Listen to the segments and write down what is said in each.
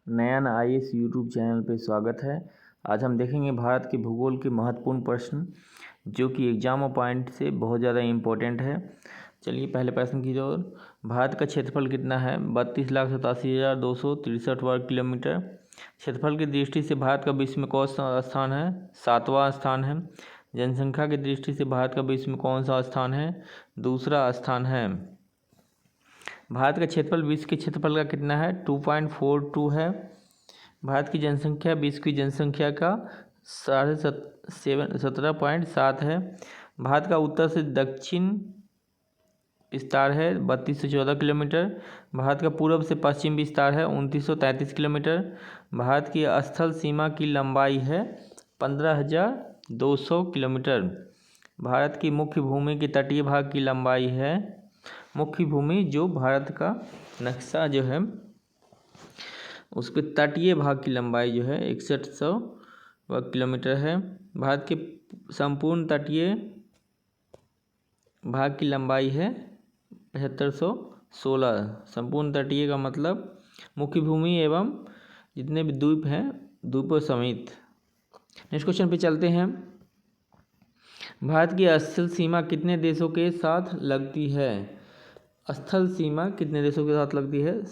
नयन IAS YouTube channel पे स्वागत है। आज हम देखेंगे भारत के भूगोल के महत्वपूर्ण प्रश्न जो कि एग्जाम पॉइंट से बहुत ज़्यादा इम्पोर्टेंट है। चलिए पहले प्रश्न की ओर। भारत का क्षेत्रफल कितना है? 32,87,263 वर्ग किलोमीटर। क्षेत्रफल की दृष्टि से भारत का विश्व में कौन सा स्थान है? 7वां स्थान है। जनसंख्या की दृष्टि से भारत का विश्व में कौन सा स्थान है? दूसरा स्थान है। भारत का क्षेत्रफल विश्व के क्षेत्रफल का कितना है? 2.42 है। भारत की जनसंख्या विश्व की जनसंख्या का 17.7 है। भारत का उत्तर से दक्षिण विस्तार है 3214 किलोमीटर। भारत का पूर्व से पश्चिम विस्तार है 2933 किलोमीटर। भारत की स्थल सीमा की लंबाई है 15,200 किलोमीटर। भारत की मुख्य भूमि के तटीय भाग की लंबाई है, मुख्य भूमि जो भारत का नक्शा जो है उसके तटीय भाग की लंबाई जो है 6100 वर्ग किलोमीटर है। भारत के संपूर्ण तटीय भाग की लंबाई है 7516। संपूर्ण तटीय का मतलब मुख्य भूमि एवं जितने भी द्वीप हैं द्वीपों समेत। नेक्स्ट क्वेश्चन पे चलते हैं। भारत की स्थल सीमा कितने देशों के साथ लगती है? स्थल सीमा कितने देशों के साथ लगती है?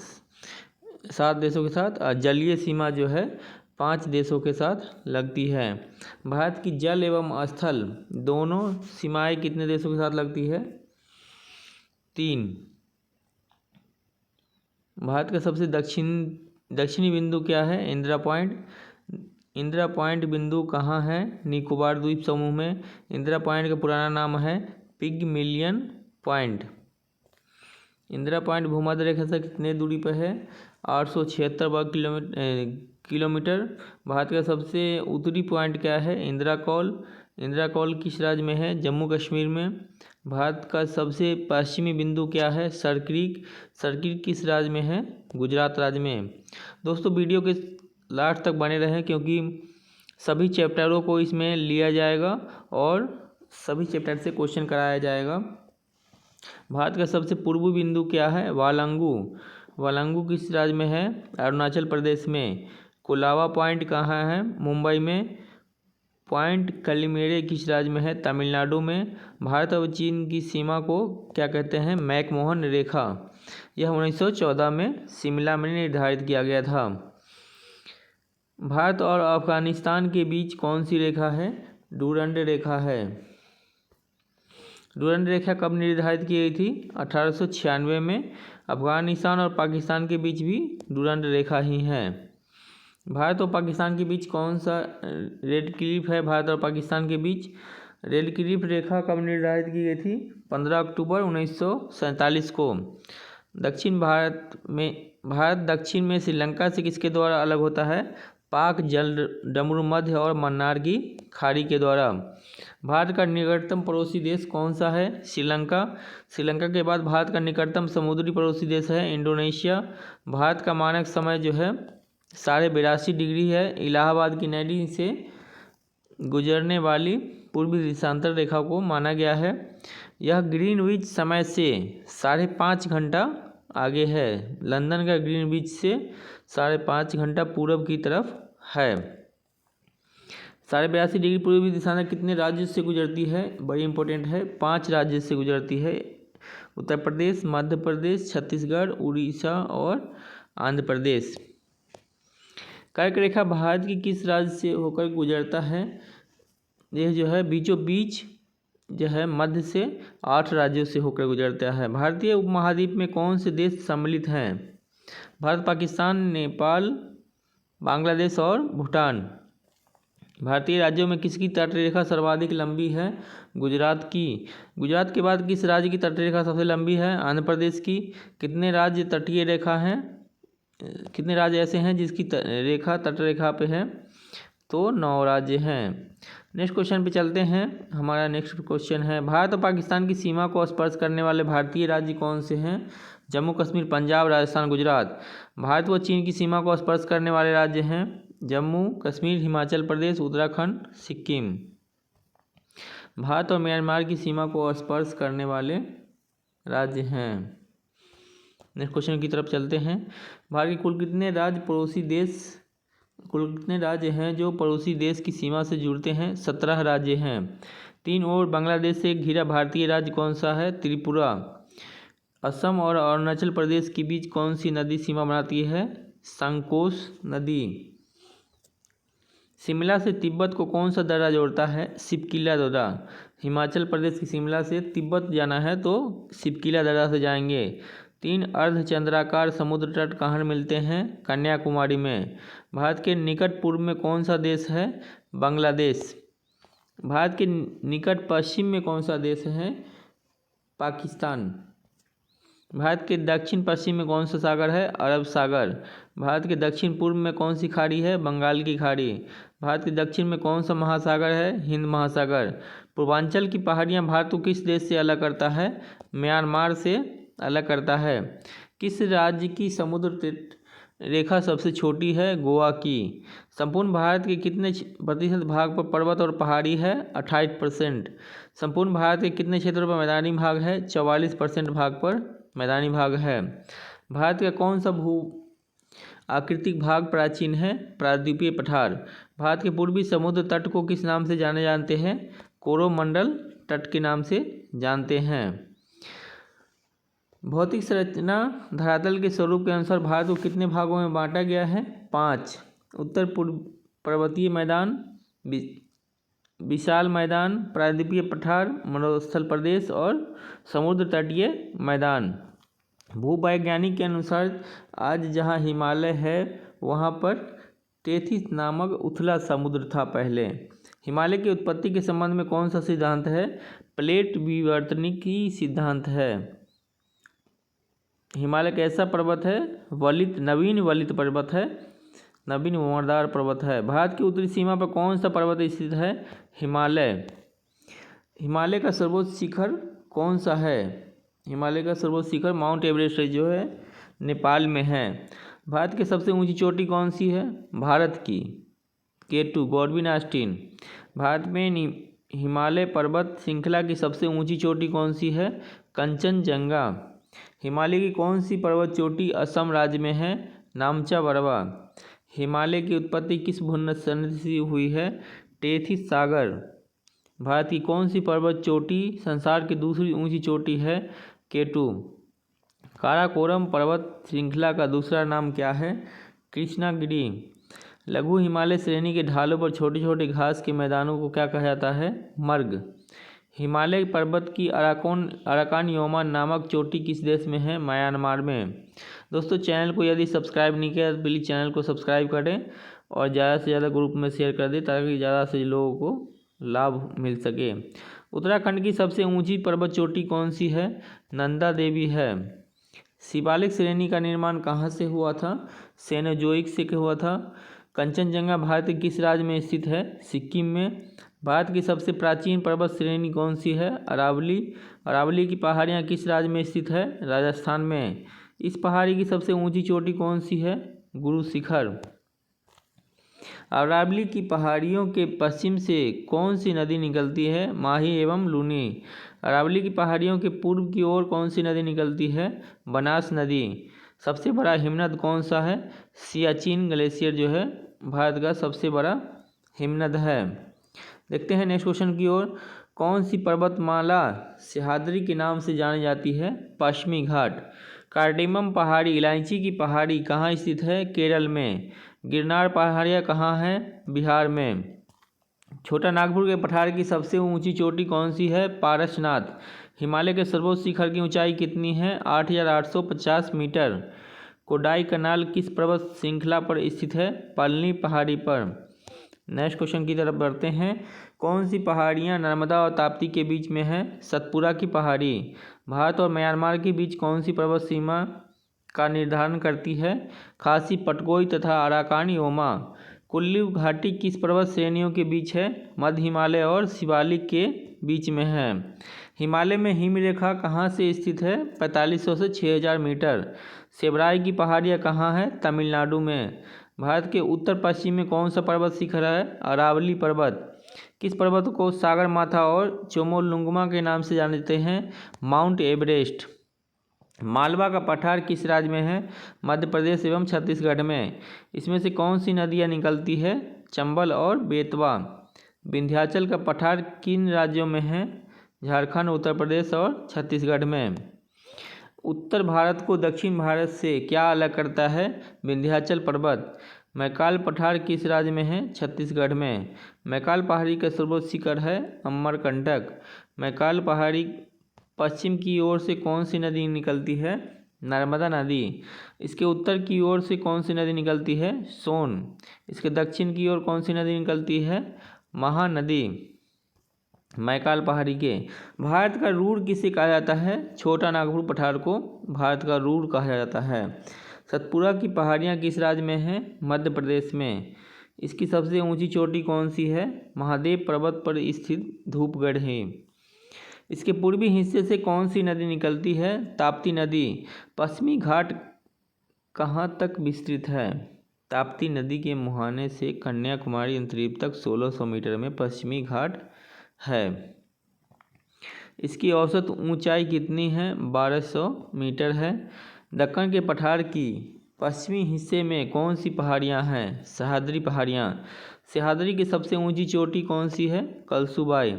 7 देशों के साथ। जलीय सीमा जो है 5 देशों के साथ लगती है। भारत की जल एवं स्थल दोनों सीमाएं कितने देशों के साथ लगती है? 3। भारत का सबसे दक्षिणी बिंदु क्या है? इंदिरा पॉइंट। इंदिरा पॉइंट बिंदु कहाँ है? निकोबार द्वीप समूह में। इंदिरा पॉइंट का पुराना नाम है पिगमिलियन पॉइंट। इंदिरा पॉइंट भूमध्य रेखा से कितने दूरी पर है? 876 वर्ग किलोमीटर। भारत का सबसे उत्तरी पॉइंट क्या है? इंदिरा कॉल। इंदिरा कॉल किस राज्य में है? जम्मू कश्मीर में। भारत का सबसे पश्चिमी बिंदु क्या है? सरक्रीक। सरक्रीक किस राज्य में है? गुजरात राज्य में। दोस्तों वीडियो के लास्ट तक बने रहें क्योंकि सभी चैप्टरों को इसमें लिया जाएगा और सभी चैप्टर से क्वेश्चन कराया जाएगा। भारत का सबसे पूर्वी बिंदु क्या है? वालंगू। वालंगू किस राज्य में है? अरुणाचल प्रदेश में। कोलाबा पॉइंट कहाँ है? मुंबई में। पॉइंट कलिमेरे किस राज्य में है? तमिलनाडु में। भारत और चीन की सीमा को क्या कहते हैं? मैकमोहन रेखा। यह 1914 में शिमला में निर्धारित किया गया था। भारत और अफगानिस्तान के बीच कौन सी रेखा है? डूरंड रेखा है। डूरंड रेखा कब निर्धारित की गई थी? 1896 में। अफगानिस्तान और पाकिस्तान के बीच भी डूरंड रेखा ही है। भारत और पाकिस्तान के बीच कौन सा रेड क्लिफ है? भारत और पाकिस्तान के बीच रेड क्लिफ रेखा कब निर्धारित की गई थी? 15 अक्टूबर 1947 को। भारत दक्षिण में श्रीलंका से किसके द्वारा अलग होता है? पाक जल डमरू मध्य और मन्नार की खाड़ी के द्वारा। भारत का निकटतम पड़ोसी देश कौन सा है? श्रीलंका। श्रीलंका के बाद भारत का निकटतम समुद्री पड़ोसी देश है इंडोनेशिया। भारत का मानक समय जो है 82.5 डिग्री है। इलाहाबाद की नदी से गुजरने वाली पूर्वी देशांतर रेखा को माना गया है। यह ग्रीनविच समय से 5.5 घंटा आगे है। लंदन का ग्रीनविच से 5.5 घंटा पूर्व की तरफ है। 82.5 डिग्री पूर्वी दिशा कितने राज्यों से गुजरती है? बड़ी इंपॉर्टेंट है। 5 राज्यों से गुजरती है। उत्तर प्रदेश, मध्य प्रदेश, छत्तीसगढ़, उड़ीसा और आंध्र प्रदेश। कर्क रेखा भारत की किस राज्य से होकर गुजरता है? यह जो है बीचों बीच जो है मध्य से 8 राज्यों से होकर गुजरता है। भारतीय उपमहाद्वीप में कौन से देश सम्मिलित हैं? भारत, पाकिस्तान, नेपाल, बांग्लादेश और भूटान। भारतीय राज्यों में किसकी तटरेखा सर्वाधिक लंबी है? गुजरात की। गुजरात के बाद किस राज्य की तटरेखा सबसे लंबी है? आंध्र प्रदेश की। कितने राज्य तटीय रेखा हैं? कितने राज्य ऐसे हैं जिसकी रेखा तटरेखा पे है? तो 9 राज्य हैं। नेक्स्ट क्वेश्चन पे चलते हैं। हमारा नेक्स्ट क्वेश्चन है, भारत और पाकिस्तान की सीमा को स्पर्श करने वाले भारतीय राज्य कौन से हैं? जम्मू कश्मीर, पंजाब, राजस्थान, गुजरात। भारत व चीन की सीमा को स्पर्श करने वाले राज्य हैं जम्मू कश्मीर, हिमाचल प्रदेश, उत्तराखंड, सिक्किम। भारत और म्यांमार की सीमा को स्पर्श करने वाले राज्य हैं नेक्स्ट क्वेश्चन की तरफ चलते हैं। भारत के कुल कितने राज्य हैं जो पड़ोसी देश की सीमा से जुड़ते हैं? 17 राज्य हैं। 3 और बांग्लादेश से घिरा भारतीय राज्य कौन सा है? त्रिपुरा। असम और अरुणाचल प्रदेश के बीच कौन सी नदी सीमा बनाती है? संकोश नदी। शिमला से तिब्बत को कौन सा दर्रा जोड़ता है? शिपकिला दर्रा। हिमाचल प्रदेश की शिमला से तिब्बत जाना है तो शिपकिला दर्रा से जाएंगे। 3 अर्धचंद्राकार समुद्र तट कहाँ मिलते हैं? कन्याकुमारी में। भारत के निकट पूर्व में कौन सा देश है? बांग्लादेश। भारत के निकट पश्चिम में कौन सा देश है? पाकिस्तान। भारत के दक्षिण पश्चिम में कौन सा सागर है? अरब सागर। भारत के दक्षिण पूर्व में कौन सी खाड़ी है? बंगाल की खाड़ी। भारत के दक्षिण में कौन सा महासागर है? हिंद महासागर। पूर्वांचल की पहाड़ियाँ भारत को किस देश से अलग करता है? म्यांमार से अलग करता है। किस राज्य की समुद्र तट रेखा सबसे छोटी है? गोवा की। संपूर्ण भारत के कितने प्रतिशत भाग पर पर्वत और पहाड़ी है? 28%। संपूर्ण भारत के कितने क्षेत्रों पर मैदानी भाग है? 44% भाग पर मैदानी भाग है। भारत का कौन सा भू आकृतिक भाग प्राचीन है? प्रायद्वीपीय पठार। भारत के पूर्वी समुद्र तट को किस नाम से जानते हैं? कोरोमंडल तट के नाम से जानते हैं। भौतिक संरचना धरातल के स्वरूप के अनुसार भारत को कितने भागों में बांटा गया है? 5। उत्तर पूर्व पर्वतीय मैदान, विशाल मैदान, प्रायद्वीपीय पठार, मरुस्थल प्रदेश और समुद्र तटीय मैदान। भूवैज्ञानिक के अनुसार आज जहाँ हिमालय है वहाँ पर टेथिस नामक उथला समुद्र था पहले। हिमालय की उत्पत्ति के संबंध में कौन सा सिद्धांत है? प्लेट विवर्तनिकी सिद्धांत है। हिमालय कैसा पर्वत है? नवीन वलित पर्वत है, नवीन भंवरदार पर्वत है। भारत की उत्तरी सीमा पर कौन सा पर्वत स्थित है? हिमालय। हिमालय का सर्वोच्च शिखर कौन सा है? हिमालय का सर्वोच्च शिखर माउंट एवरेस्ट जो है नेपाल में है। भारत की सबसे ऊंची चोटी कौन सी है? भारत की K2 गॉडविन ऑस्टिन। भारत में हिमालय पर्वत श्रृंखला की सबसे ऊंची चोटी कौन सी है? कंचनजंगा। हिमालय की कौन सी पर्वत चोटी असम राज्य में है? नामचा बरवा। हिमालय की उत्पत्ति किस भूमध्यरेखा से हुई है? टेथिस सागर। भारत की कौन सी पर्वत चोटी संसार की दूसरी ऊंची चोटी है? K2। काराकोरम पर्वत श्रृंखला का दूसरा नाम क्या है? कृष्णागिरी। लघु हिमालय श्रेणी के ढालों पर छोटे छोटे घास के मैदानों को क्या कहा जाता है? मर्ग। हिमालय पर्वत की अराकानयोमा नामक चोटी किस देश में है? म्यांमार में। दोस्तों चैनल को यदि सब्सक्राइब नहीं किया तो प्लीज़ चैनल को सब्सक्राइब करें और ज़्यादा से ज़्यादा ग्रुप में शेयर कर दें ताकि ज़्यादा से लोगों को लाभ मिल सके। उत्तराखंड की सबसे ऊंची पर्वत चोटी कौन सी है? नंदा देवी है। शिवालिक श्रेणी का निर्माण कहाँ से हुआ था? सेनोजोइक से हुआ था। कंचनजंगा भारत के किस राज्य में स्थित है? सिक्किम में। भारत की सबसे प्राचीन पर्वत श्रेणी कौन सी है? अरावली। अरावली की पहाड़ियाँ किस राज्य में स्थित है? राजस्थान में। इस पहाड़ी की सबसे ऊंची चोटी कौन सी है? गुरु शिखर। अरावली की पहाड़ियों के पश्चिम से कौन सी नदी निकलती है? माही एवं लूनी। अरावली की पहाड़ियों के पूर्व की ओर कौन सी नदी निकलती है? बनास नदी। सबसे बड़ा हिमनद कौन सा है? सियाचिन ग्लेशियर जो है भारत का सबसे बड़ा हिमनद है। देखते हैं नेक्स्ट क्वेश्चन की ओर। कौन सी पर्वतमाला सह्याद्री के नाम से जानी जाती है? पश्चिमी घाट। कार्डेमम पहाड़ी इलायची की पहाड़ी कहाँ स्थित है? केरल में। गिरनार पहाड़ियाँ कहाँ हैं? बिहार में। छोटा नागपुर के पठार की सबसे ऊंची चोटी कौन सी है? पारसनाथ। हिमालय के सर्वोच्च शिखर की ऊंचाई कितनी है? 8,850 मीटर। कोडाई कनाल किस पर्वत श्रृंखला पर स्थित है? पलनी पहाड़ी पर। नेक्स्ट क्वेश्चन की तरफ बढ़ते हैं। कौन सी पहाड़ियाँ नर्मदा और ताप्ती के बीच में है? सतपुरा की पहाड़ी। भारत और म्यांमार के बीच कौन सी पर्वत सीमा का निर्धारण करती है? खासी पटकोई तथा अराकानयोमा। कुल्लू घाटी किस पर्वत श्रेणियों के बीच है? मध्य हिमालय और शिवालिक के बीच में है। हिमालय में हिमरेखा कहाँ से स्थित है? 4500 से 6000 मीटर। सेबराई की पहाड़ियाँ कहाँ हैं? तमिलनाडु में। भारत के उत्तर पश्चिम में कौन सा पर्वत शिखर है? अरावली पर्वत। किस पर्वत को सागर माथा और चोमोलुंगमा के नाम से जानते हैं? Mount Everest. मालवा का पठार किस राज्य में है? मध्य प्रदेश एवं छत्तीसगढ़ में। इसमें से कौन सी नदियाँ निकलती है? चंबल और बेतवा। विंध्याचल का पठार किन राज्यों में है? झारखंड, उत्तर प्रदेश और छत्तीसगढ़ में। उत्तर भारत को दक्षिण भारत से क्या अलग करता है? विंध्याचल पर्वत। मैकाल पठार किस राज्य में है? छत्तीसगढ़ में। मैकाल पहाड़ी का सर्वोच्च शिखर है अमरकंटक। मैकाल पहाड़ी पश्चिम की ओर से कौन सी नदी निकलती है? नर्मदा नदी। इसके उत्तर की ओर से कौन सी नदी निकलती है? सोन। इसके दक्षिण की ओर कौन सी नदी निकलती है? महानदी। मैकाल पहाड़ी के। भारत का रूर किसे कहा जाता है? छोटा नागपुर पठार को भारत का रूर कहा जाता है। सतपुरा की पहाड़ियाँ किस राज्य में हैं? मध्य प्रदेश में। इसकी सबसे ऊंची चोटी कौन सी है? महादेव पर्वत पर स्थित धूपगढ़ है। इसके पूर्वी हिस्से से कौन सी नदी निकलती है? ताप्ती नदी। पश्चिमी घाट कहाँ तक विस्तृत है? ताप्ती नदी के मुहाने से कन्याकुमारी अंतरीप तक 1600 मीटर में पश्चिमी घाट है। इसकी औसत ऊंचाई कितनी है? 1200 मीटर है। दक्कन के पठार की पश्चिमी हिस्से में कौन सी पहाड़ियाँ हैं? सह्याद्री पहाड़ियाँ। सह्याद्री की सबसे ऊंची चोटी कौन सी है? कलसुबाई।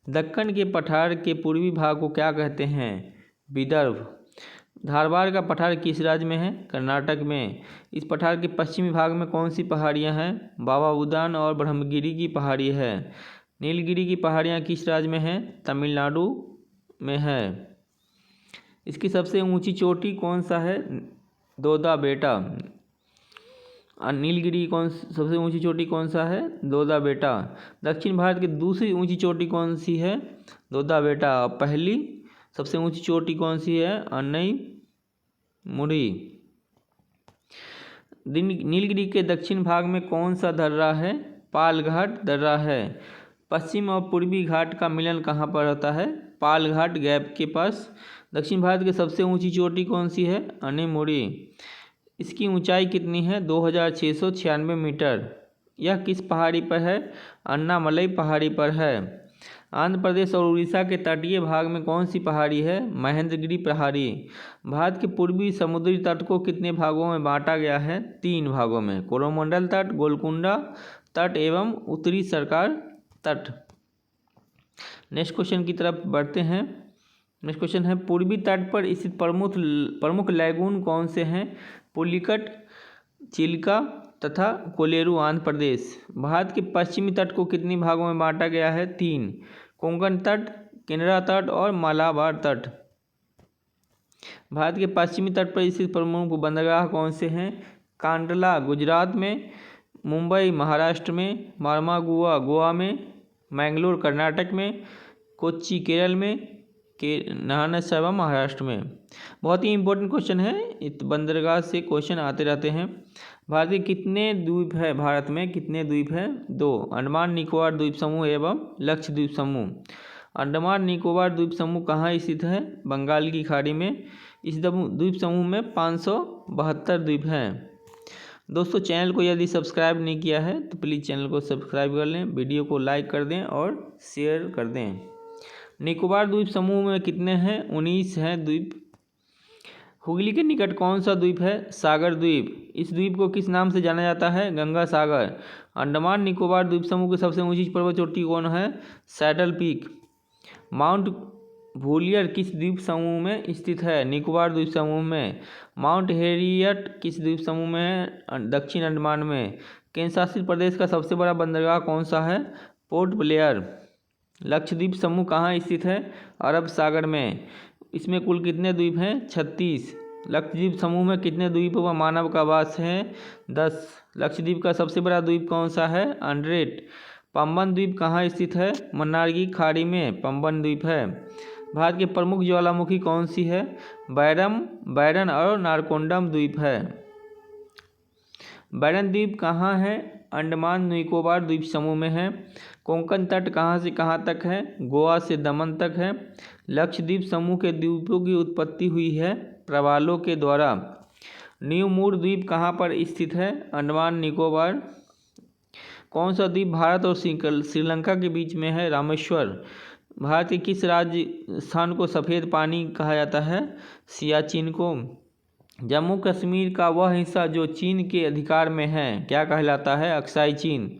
दक्कन के पठार के पूर्वी भाग को क्या कहते हैं? विदर्भ। धारवाड़ का पठार किस राज्य में है? कर्नाटक में। इस पठार के पश्चिमी भाग में कौन सी पहाड़ियाँ हैं? बाबा बुदान और ब्रह्मगिरी की पहाड़ी है। नीलगिरी की पहाड़ियाँ किस राज्य में हैं? तमिलनाडु में है। इसकी सबसे ऊंची चोटी कौन सा है? दोदा बेटा। नीलगिरी सबसे ऊंची चोटी कौन सा है? दोदा बेटा। दक्षिण भारत की दूसरी ऊंची चोटी कौन सी है? दोदा बेटा। पहली सबसे ऊंची चोटी कौन सी है? अन्नई मुड़ी। नीलगिरी के दक्षिण भाग में कौन सा दर्रा है? पालघाट दर्रा है। पश्चिम और पूर्वी घाट का मिलन कहाँ पर होता है? पालघाट गैप के पास। दक्षिण भारत की सबसे ऊंची चोटी कौन सी है? अनेमुड़ी। इसकी ऊंचाई कितनी है? 2696 मीटर। यह किस पहाड़ी पर है? अन्नामलई पहाड़ी पर है। आंध्र प्रदेश और उड़ीसा के तटीय भाग में कौन सी पहाड़ी है? महेंद्रगिरी पहाड़ी। भारत के पूर्वी समुद्री तट को कितने भागों में बांटा गया है? 3 भागों में। कोरोमंडल तट, गोलकुंडा तट एवं उत्तरी सरकार तट। नेक्स्ट क्वेश्चन की तरफ बढ़ते हैं। नेक्स्ट क्वेश्चन है, पूर्वी तट पर स्थित प्रमुख लैगून कौन से हैं? पुलिकट, चिल्का तथा कोलेरू। आंध्र प्रदेश। भारत के पश्चिमी तट को कितने भागों में बांटा गया है? 3। कोंकण तट, केनरा तट और मालाबार तट। भारत के पश्चिमी तट पर स्थित प्रमुख बंदरगाह कौन से हैं? कांडला गुजरात में, मुंबई महाराष्ट्र में, मार्मागुआ गोवा में, मैंगलोर कर्नाटक में, कोच्चि केरल में, नाहनसावा महाराष्ट्र में। बहुत ही इंपॉर्टेंट क्वेश्चन है। इस बंदरगाह से क्वेश्चन आते रहते हैं। भारत के कितने द्वीप है? भारत में कितने द्वीप हैं? 2। अंडमान निकोबार द्वीप समूह एवं लक्षद्वीप समूह। अंडमान निकोबार द्वीप समूह कहाँ स्थित है? बंगाल की खाड़ी में। इस द्वीप समूह में 572 द्वीप हैं। दोस्तों, चैनल को यदि सब्सक्राइब नहीं किया है तो प्लीज़ चैनल को सब्सक्राइब कर लें, वीडियो को लाइक कर दें और शेयर कर दें। निकोबार द्वीप समूह में कितने हैं? 19 हैं द्वीप। हुगली के निकट कौन सा द्वीप है? सागर द्वीप। इस द्वीप को किस नाम से जाना जाता है? गंगा सागर। अंडमान निकोबार द्वीप समूह की सबसे ऊंची पर्वत चोटी कौन है? Saddle peak. माउंट वूलियर किस द्वीप समूह में स्थित है? निकोबार द्वीप समूह में। माउंट हैरियट किस द्वीप समूह में है? दक्षिण अंडमान में। केंद्र शासित प्रदेश का सबसे बड़ा बंदरगाह कौन सा है? Port Blair. लक्षद्वीप समूह कहाँ स्थित है? अरब सागर में। इसमें कुल कितने द्वीप हैं? 36। लक्षद्वीप समूह में कितने द्वीपों पर मानव का वास है? 10। लक्षद्वीप का सबसे बड़ा द्वीप कौन सा है? अंड्रेट। पंबन द्वीप कहाँ स्थित है? मन्नार की खाड़ी में पंबन द्वीप है। भारत के प्रमुख ज्वालामुखी कौन सी है? बैरन और नारकोंडम द्वीप है। बैरन द्वीप कहाँ है? अंडमान निकोबार द्वीप समूह में है। कोंकण तट कहाँ से कहाँ तक है? गोवा से दमन तक है। लक्षद्वीप समूह के द्वीपों की उत्पत्ति हुई है प्रवालों के द्वारा। न्यू मूर द्वीप कहाँ पर स्थित है? अंडमान निकोबार। कौन सा द्वीप भारत और श्रीलंका के बीच में है? रामेश्वर। भारत के किस स्थान को सफ़ेद पानी कहा जाता है? सियाचिन को। जम्मू कश्मीर का वह हिस्सा जो चीन के अधिकार में है क्या कहलाता है? अक्साई चीन।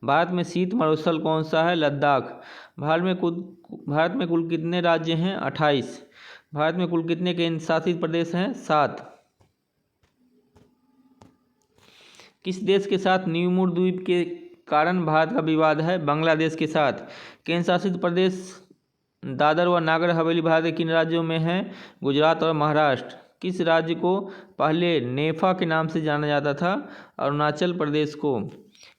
भारत में शीत मरुस्थल कौन सा है? लद्दाख। भारत में कुल कितने राज्य हैं? 28। भारत में कुल कितने केंद्र शासित प्रदेश हैं? 7। किस देश के साथ न्यूमूर द्वीप के कारण भारत का विवाद है? बांग्लादेश के साथ। केंद्र शासित प्रदेश दादर व नागर हवेली भारत के किन राज्यों में है? गुजरात और महाराष्ट्र। किस राज्य को पहले नेफा के नाम से जाना जाता था? अरुणाचल प्रदेश को।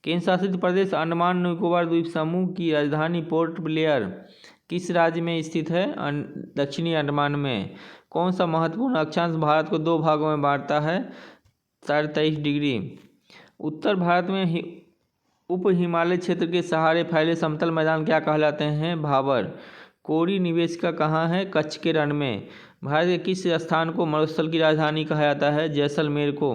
केंद्र शासित प्रदेश अंडमान निकोबार द्वीप समूह की राजधानी पोर्ट ब्लेयर किस राज्य में स्थित है? दक्षिणी अंडमान में। कौन सा महत्वपूर्ण अक्षांश भारत को 2 भागों में बांटता है? 23 डिग्री। उत्तर भारत में उप हिमालय क्षेत्र के सहारे फैले समतल मैदान क्या कहलाते हैं? भाबर। कोरी निवेशिका कहाँ है? कच्छ के रण में। भारत के किस स्थान को मरुस्थल की राजधानी कहा जाता है? जैसलमेर को।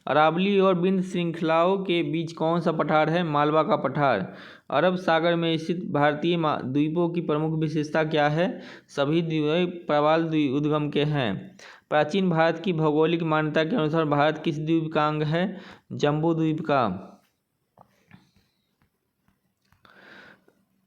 अरावली और बिंद श्रृंखलाओं के बीच कौन सा पठार है? मालवा का पठार। अरब सागर में स्थित भारतीय द्वीपों की प्रमुख विशेषता क्या है? सभी द्वीप प्रवाल उद्गम के हैं। प्राचीन भारत की भौगोलिक मान्यता के अनुसार भारत किस द्वीप का अंग है? जम्बू द्वीप का।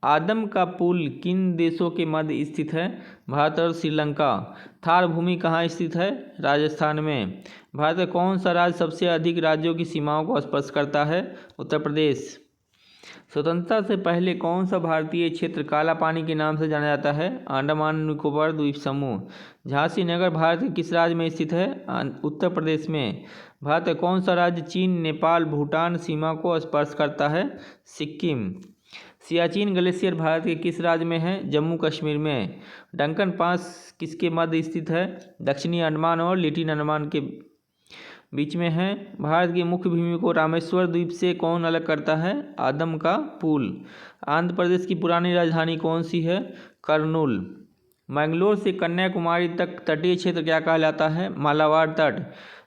आदम का पुल किन देशों के मध्य स्थित है? भारत और श्रीलंका। थार भूमि कहाँ स्थित है? राजस्थान में। भारत का कौन सा राज्य सबसे अधिक राज्यों की सीमाओं को स्पर्श करता है? उत्तर प्रदेश। स्वतंत्रता से पहले कौन सा भारतीय क्षेत्र काला पानी के नाम से जाना जाता है? अंडमान निकोबार द्वीप समूह। झांसी नगर भारत के किस राज्य में स्थित है? उत्तर प्रदेश में। भारत का कौन सा राज्य चीन, नेपाल, भूटान सीमा को स्पर्श करता है? सिक्किम। सियाचिन ग्लेशियर भारत के किस राज्य में है? जम्मू कश्मीर में। डंकन पास किसके मध्य स्थित है? दक्षिणी अंडमान और लिटिल अंडमान के बीच में है। भारत की मुख्य भूमि को रामेश्वर द्वीप से कौन अलग करता है? आदम का पुल। आंध्र प्रदेश की पुरानी राजधानी कौन सी है? कर्नूल। मैंगलोर से कन्याकुमारी तक तटीय क्षेत्र क्या कहलाता है? मालाबार तट।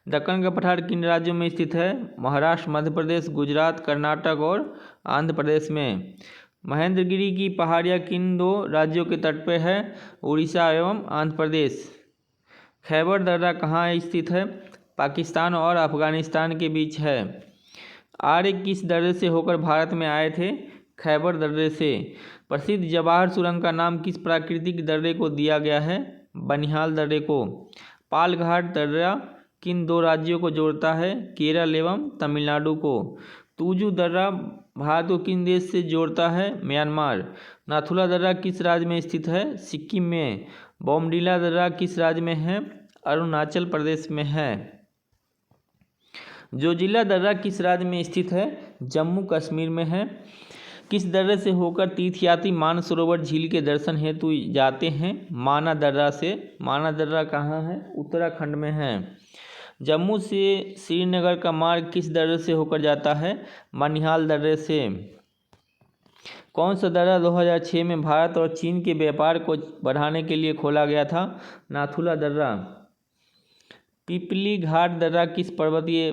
दक्कन का पठार किन राज्यों में स्थित है? महाराष्ट्र, मध्य प्रदेश, गुजरात, कर्नाटक और आंध्र प्रदेश में। महेंद्रगिरी की पहाड़ियाँ किन 2 राज्यों के तट पर है? उड़ीसा एवं आंध्र प्रदेश। खैबर दर्रा कहाँ स्थित है? पाकिस्तान और अफगानिस्तान के बीच है। आर्य किस दर्रे से होकर भारत में आए थे? खैबर दर्रे से। प्रसिद्ध जवाहर सुरंग का नाम किस प्राकृतिक दर्रे को दिया गया है? बनिहाल दर्रे को। पालघाट दर्रा किन 2 राज्यों को जोड़ता है? केरल एवं तमिलनाडु को। तूजू दर्रा भारत को किन देश से जोड़ता है? म्यांमार। नाथुला दर्रा किस राज्य में स्थित है? सिक्किम में। बोमडीला दर्रा किस राज्य में है? अरुणाचल प्रदेश में है। जोजिला दर्रा किस राज्य में स्थित है? जम्मू कश्मीर में है। किस दर्रे से होकर तीर्थयात्री मानसरोवर झील के दर्शन हेतु जाते हैं? माना दर्रा से। माना दर्रा कहाँ है? उत्तराखंड में है। जम्मू से श्रीनगर का मार्ग किस दर्रे से होकर जाता है? बनिहाल दर्रे से। कौन सा दर्रा 2006 में भारत और चीन के व्यापार को बढ़ाने के लिए खोला गया था? नाथुला दर्रा। पिपली घाट दर्रा किस पर्वतीय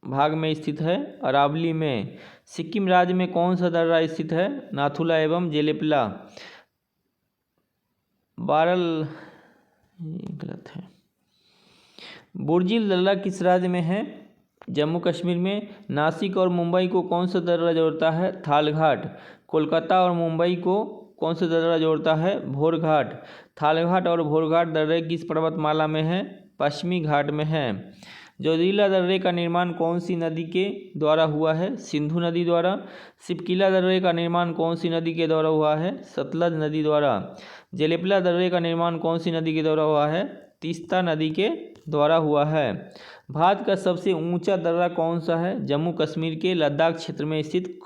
भाग में स्थित है? अरावली में। सिक्किम राज्य में कौन सा दर्रा स्थित है? नाथुला एवं जेलेपला। गलत है। बुर्जिल दर्रा किस राज्य में है? जम्मू कश्मीर में। नासिक और मुंबई को कौन सा दर्रा जोड़ता है? थालघाट। कोलकाता और मुंबई को कौन सा दर्रा जोड़ता है? भोरघाट। थालघाट और भोरघाट दर्रे किस पर्वतमाला में है? पश्चिमी घाट में है। जोजिला दर्रे का निर्माण कौन सी नदी के द्वारा हुआ है? सिंधु नदी द्वारा। सिपकिला दर्रे का निर्माण कौन सी नदी के द्वारा हुआ है? सतलज नदी द्वारा। जेलेपला दर्रे का निर्माण कौन सी नदी के द्वारा हुआ है? तीस्ता नदी के द्वारा हुआ है। भारत का सबसे ऊंचा दर्रा कौन सा है? जम्मू कश्मीर के लद्दाख क्षेत्र में स्थित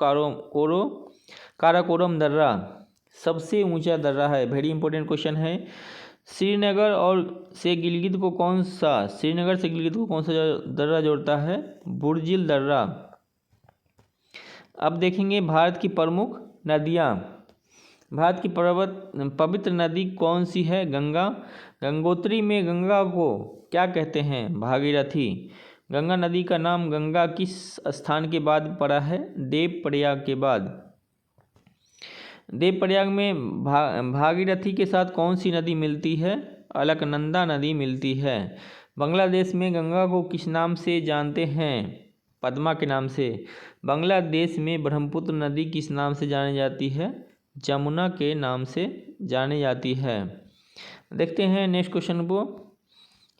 काराकोरम दर्रा सबसे ऊंचा दर्रा है। वेरी इंपॉर्टेंट क्वेश्चन है। श्रीनगर से गिलगित को कौन सा दर्रा जोड़ता है? बुर्जिल दर्रा। अब देखेंगे भारत की प्रमुख नदियाँ। भारत की पवित्र नदी कौन सी है? गंगा। गंगोत्री में गंगा को क्या कहते हैं? भागीरथी। गंगा नदी का नाम गंगा किस स्थान के बाद पड़ा है? देवप्रयाग के बाद। देवप्रयाग में भागीरथी के साथ कौन सी नदी मिलती है? अलकनंदा नदी मिलती है। बांग्लादेश में गंगा को किस नाम से जानते हैं? पद्मा के नाम से। बांग्लादेश में ब्रह्मपुत्र नदी किस नाम से जानी जाती है? जमुना के नाम से जानी जाती है। देखते हैं नेक्स्ट क्वेश्चन को।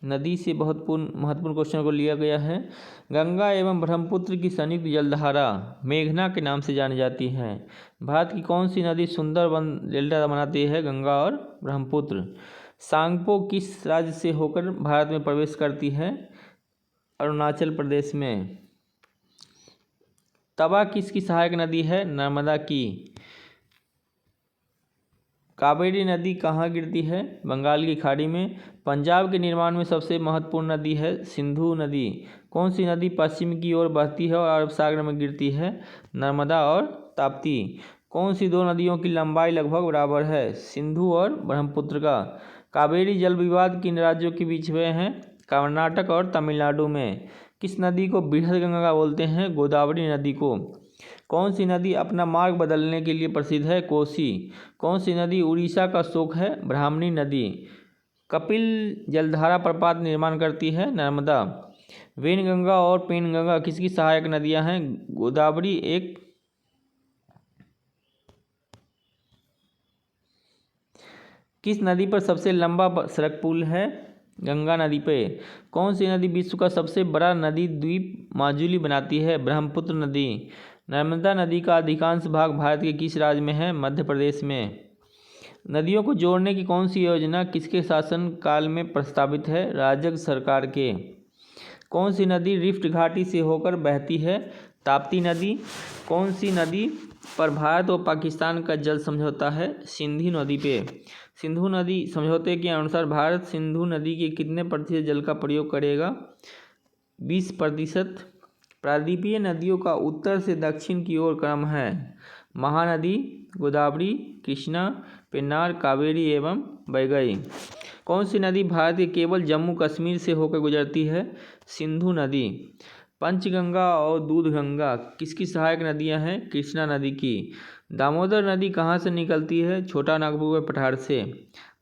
नदी से बहुत महत्वपूर्ण क्वेश्चन को लिया गया है। गंगा एवं ब्रह्मपुत्र की संयुक्त जलधारा मेघना के नाम से जानी जाती है। भारत की कौन सी नदी सुंदरबन डेल्टा बनाती है? गंगा और ब्रह्मपुत्र। सांगपो किस राज्य से होकर भारत में प्रवेश करती है? अरुणाचल प्रदेश में। तवा किसकी सहायक नदी है? नर्मदा की। कावेरी नदी कहाँ गिरती है? बंगाल की खाड़ी में। पंजाब के निर्माण में सबसे महत्वपूर्ण नदी है सिंधु नदी। कौन सी नदी पश्चिम की ओर बहती है और अरब सागर में गिरती है? नर्मदा और ताप्ती। कौन सी दो नदियों की लंबाई लगभग बराबर है? सिंधु और ब्रह्मपुत्र का। कावेरी जल विवाद किन राज्यों के बीच हुए हैं? कर्नाटक और तमिलनाडु में। किस नदी को बृहद गंगा बोलते हैं? गोदावरी नदी को। कौन सी नदी अपना मार्ग बदलने के लिए प्रसिद्ध है? कोसी। कौन सी नदी उड़ीसा का शोक है? ब्राह्मणी नदी। कपिल जलधारा प्रपात निर्माण करती है? नर्मदा। वेनगंगा और पेनगंगा किसकी सहायक नदियां हैं? गोदावरी एक। किस नदी पर सबसे लंबा सड़क पुल है? गंगा नदी पे। कौन सी नदी विश्व का सबसे बड़ा नदी द्वीप माजुली बनाती है? ब्रह्मपुत्र नदी। नर्मदा नदी का अधिकांश भाग भारत के किस राज्य में है? मध्य प्रदेश में। नदियों को जोड़ने की कौन सी योजना किसके शासन काल में प्रस्तावित है? राजग सरकार के। कौन सी नदी रिफ्ट घाटी से होकर बहती है? ताप्ती नदी। कौन सी नदी पर भारत और पाकिस्तान का जल समझौता है? सिंधु नदी पे। सिंधु नदी समझौते के अनुसार भारत सिंधु नदी के कितने प्रतिशत जल का प्रयोग करेगा? 20%। प्रायद्वीपीय नदियों का उत्तर से दक्षिण की ओर क्रम है? महानदी, गोदावरी, कृष्णा, पेन्नार, कावेरी एवं वैगई। कौन सी नदी भारत के केवल जम्मू कश्मीर से होकर गुजरती है? सिंधु नदी। पंचगंगा और दूधगंगा किसकी सहायक नदियां हैं? कृष्णा नदी की। दामोदर नदी कहाँ से निकलती है? छोटा नागपुर पठार से।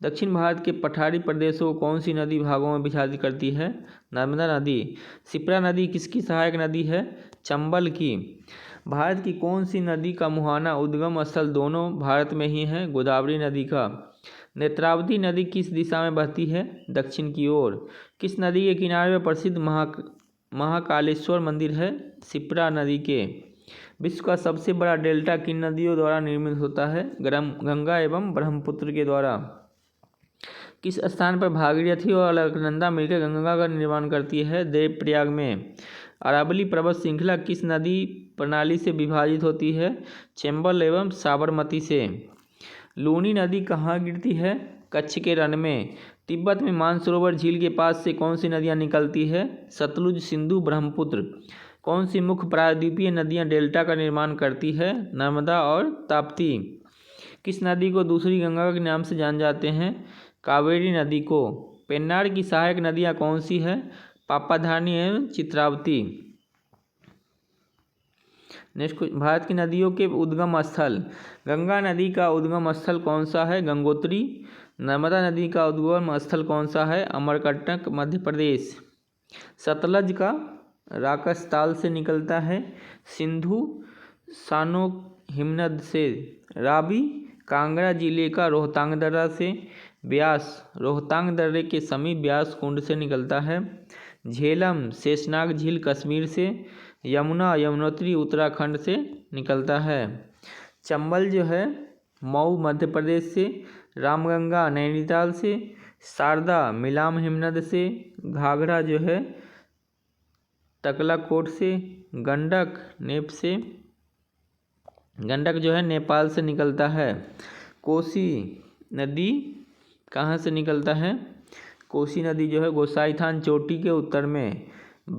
दक्षिण भारत के पठारी प्रदेशों को कौन सी नदी भागों में विभाजित करती है? नर्मदा नदी। शिप्रा नदी किसकी सहायक नदी है? चंबल की। भारत की कौन सी नदी का मुहाना उद्गम स्थल दोनों भारत में ही है? गोदावरी नदी का। नेत्रावती नदी किस दिशा में बहती है? दक्षिण की ओर। किस नदी के किनारे पर प्रसिद्ध महाकालेश्वर मंदिर है? शिप्रा नदी के। विश्व का सबसे बड़ा डेल्टा किन नदियों द्वारा निर्मित होता है? गंगा एवं ब्रह्मपुत्र के द्वारा। किस स्थान पर भागीरथी और अलकनंदा मिलकर गंगा का निर्माण करती है? देवप्रयाग में। अरावली पर्वत श्रृंखला किस नदी प्रणाली से विभाजित होती है? चंबल एवं साबरमती से। लूनी नदी कहाँ गिरती है? कच्छ के रण में। तिब्बत में मानसरोवर झील के पास से कौन सी नदियाँ निकलती है? सतलुज, सिंधु, ब्रह्मपुत्र। कौन सी मुख्य प्रायद्वीपीय नदियाँ डेल्टा का निर्माण करती है? नर्मदा और ताप्ती। किस नदी को दूसरी गंगा के नाम से जान जाते हैं? कावेरी नदी को। पेन्नार की सहायक नदियाँ कौन सी है? पापाधानी एवं चित्रावती। नेक्स्ट, भारत की नदियों के उद्गम स्थल। गंगा नदी का उद्गम स्थल कौन सा है? गंगोत्री। नर्मदा नदी का उद्गम स्थल कौन सा है? अमरकंटक, मध्य प्रदेश। सतलज का राकसताल से निकलता है। सिंधु सानोक हिमनद से। रावी कांगड़ा जिले का रोहतांग दर्रा से। ब्यास रोहतांग दर्रे के समीप ब्यास कुंड से निकलता है। झेलम शेषनाग झील कश्मीर से। यमुना यमुनोत्री उत्तराखंड से निकलता है। चंबल जो है मऊ मध्य प्रदेश से। रामगंगा नैनीताल से। शारदा मिलाम हिमनद से। घाघरा जो है तकलाकोट से। गंडक जो है नेपाल से निकलता है। कोसी नदी कहाँ से निकलता है? कोसी नदी जो है गोसाईथान चोटी के उत्तर में।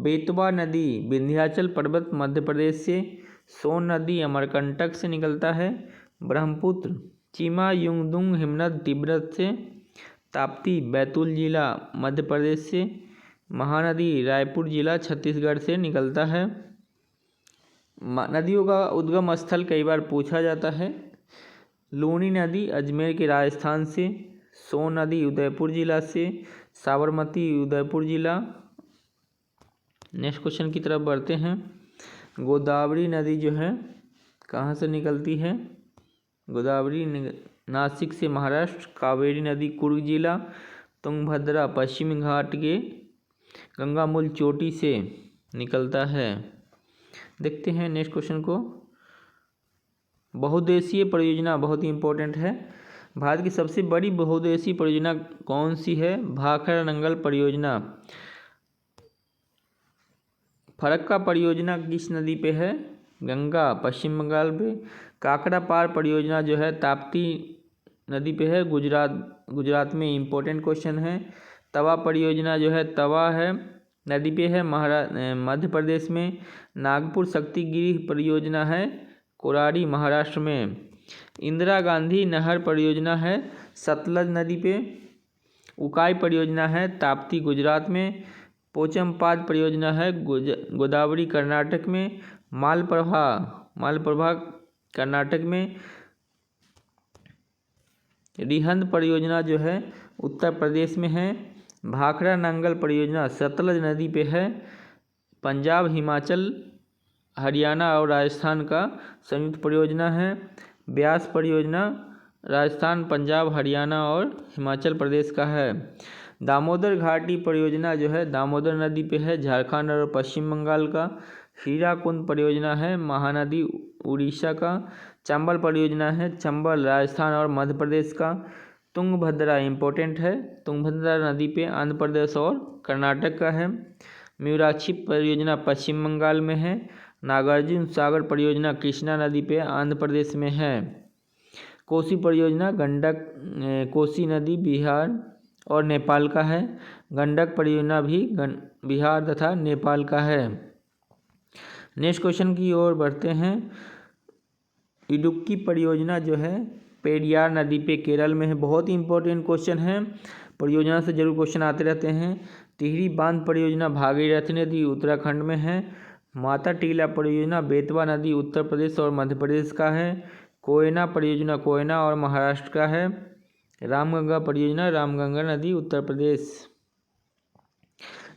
बेतवा नदी विंध्याचल पर्वत मध्य प्रदेश से। सोन नदी अमरकंटक से निकलता है। ब्रह्मपुत्र चीमा युंगदुंग हिमनद तिब्बत से। ताप्ती बैतूल जिला मध्य प्रदेश से। महानदी रायपुर जिला छत्तीसगढ़ से निकलता है। नदियों का उद्गम स्थल कई बार पूछा जाता है। लूनी नदी अजमेर के राजस्थान से, सोन नदी उदयपुर जिला से, साबरमती उदयपुर जिला। नेक्स्ट क्वेश्चन की तरफ बढ़ते हैं। गोदावरी नदी जो है कहाँ से निकलती है? गोदावरी नासिक से महाराष्ट्र, कावेरी नदी कुर्ग जिला, तुंगभद्रा पश्चिमी घाट के गंगामूल चोटी से निकलता है। देखते हैं नेक्स्ट क्वेश्चन को। बहुउद्देशीय परियोजना बहुत ही इंपॉर्टेंट है। भारत की सबसे बड़ी बहुउद्देशीय परियोजना कौन सी है? भाखड़ा नंगल परियोजना। फरक्का परियोजना किस नदी पे है? गंगा पश्चिम बंगाल पे। काकड़ा पार परियोजना जो है ताप्ती नदी पे है, गुजरात में। इंपॉर्टेंट क्वेश्चन है। तवा परियोजना जो है तवा है नदी पे है, मध्य प्रदेश में। नागपुर शक्तिगिरी परियोजना है कोराड़ी महाराष्ट्र में। इंदिरा गांधी नहर परियोजना है सतलज नदी पे। उकाई परियोजना है ताप्ती गुजरात में। पोचमपाद परियोजना है गोदावरी कर्नाटक में। मालप्रभा कर्नाटक में। रिहंद परियोजना जो है उत्तर प्रदेश में है। भाखड़ा नंगल परियोजना सतलज नदी पे है, पंजाब हिमाचल हरियाणा और राजस्थान का संयुक्त परियोजना है। ब्यास परियोजना राजस्थान पंजाब हरियाणा और हिमाचल प्रदेश का है। दामोदर घाटी परियोजना जो है दामोदर नदी पे है, झारखंड और पश्चिम बंगाल का। हीराकुंड परियोजना है महानदी उड़ीसा का। चंबल परियोजना है चंबल राजस्थान और मध्य प्रदेश का। तुंगभद्रा इंपॉर्टेंट है, तुंगभद्रा नदी पे आंध्र प्रदेश और कर्नाटक का है। म्यूराक्षी परियोजना पश्चिम बंगाल में है। नागार्जुन सागर परियोजना कृष्णा नदी पे आंध्र प्रदेश में है। कोसी परियोजना गंडक कोसी नदी बिहार और नेपाल का है। गंडक परियोजना भी बिहार तथा नेपाल का है। नेक्स्ट क्वेश्चन की ओर बढ़ते हैं। इडुक्की परियोजना जो है पेरियार नदी पे केरल में है। बहुत ही इंपॉर्टेंट क्वेश्चन है, परियोजना से जरूर क्वेश्चन आते रहते हैं। टिहरी बांध परियोजना भागीरथी नदी उत्तराखंड में है। माता टीला परियोजना बेतवा नदी उत्तर प्रदेश और मध्य प्रदेश का है। कोयना परियोजना कोयना और महाराष्ट्र का है। रामगंगा परियोजना रामगंगा नदी उत्तर प्रदेश।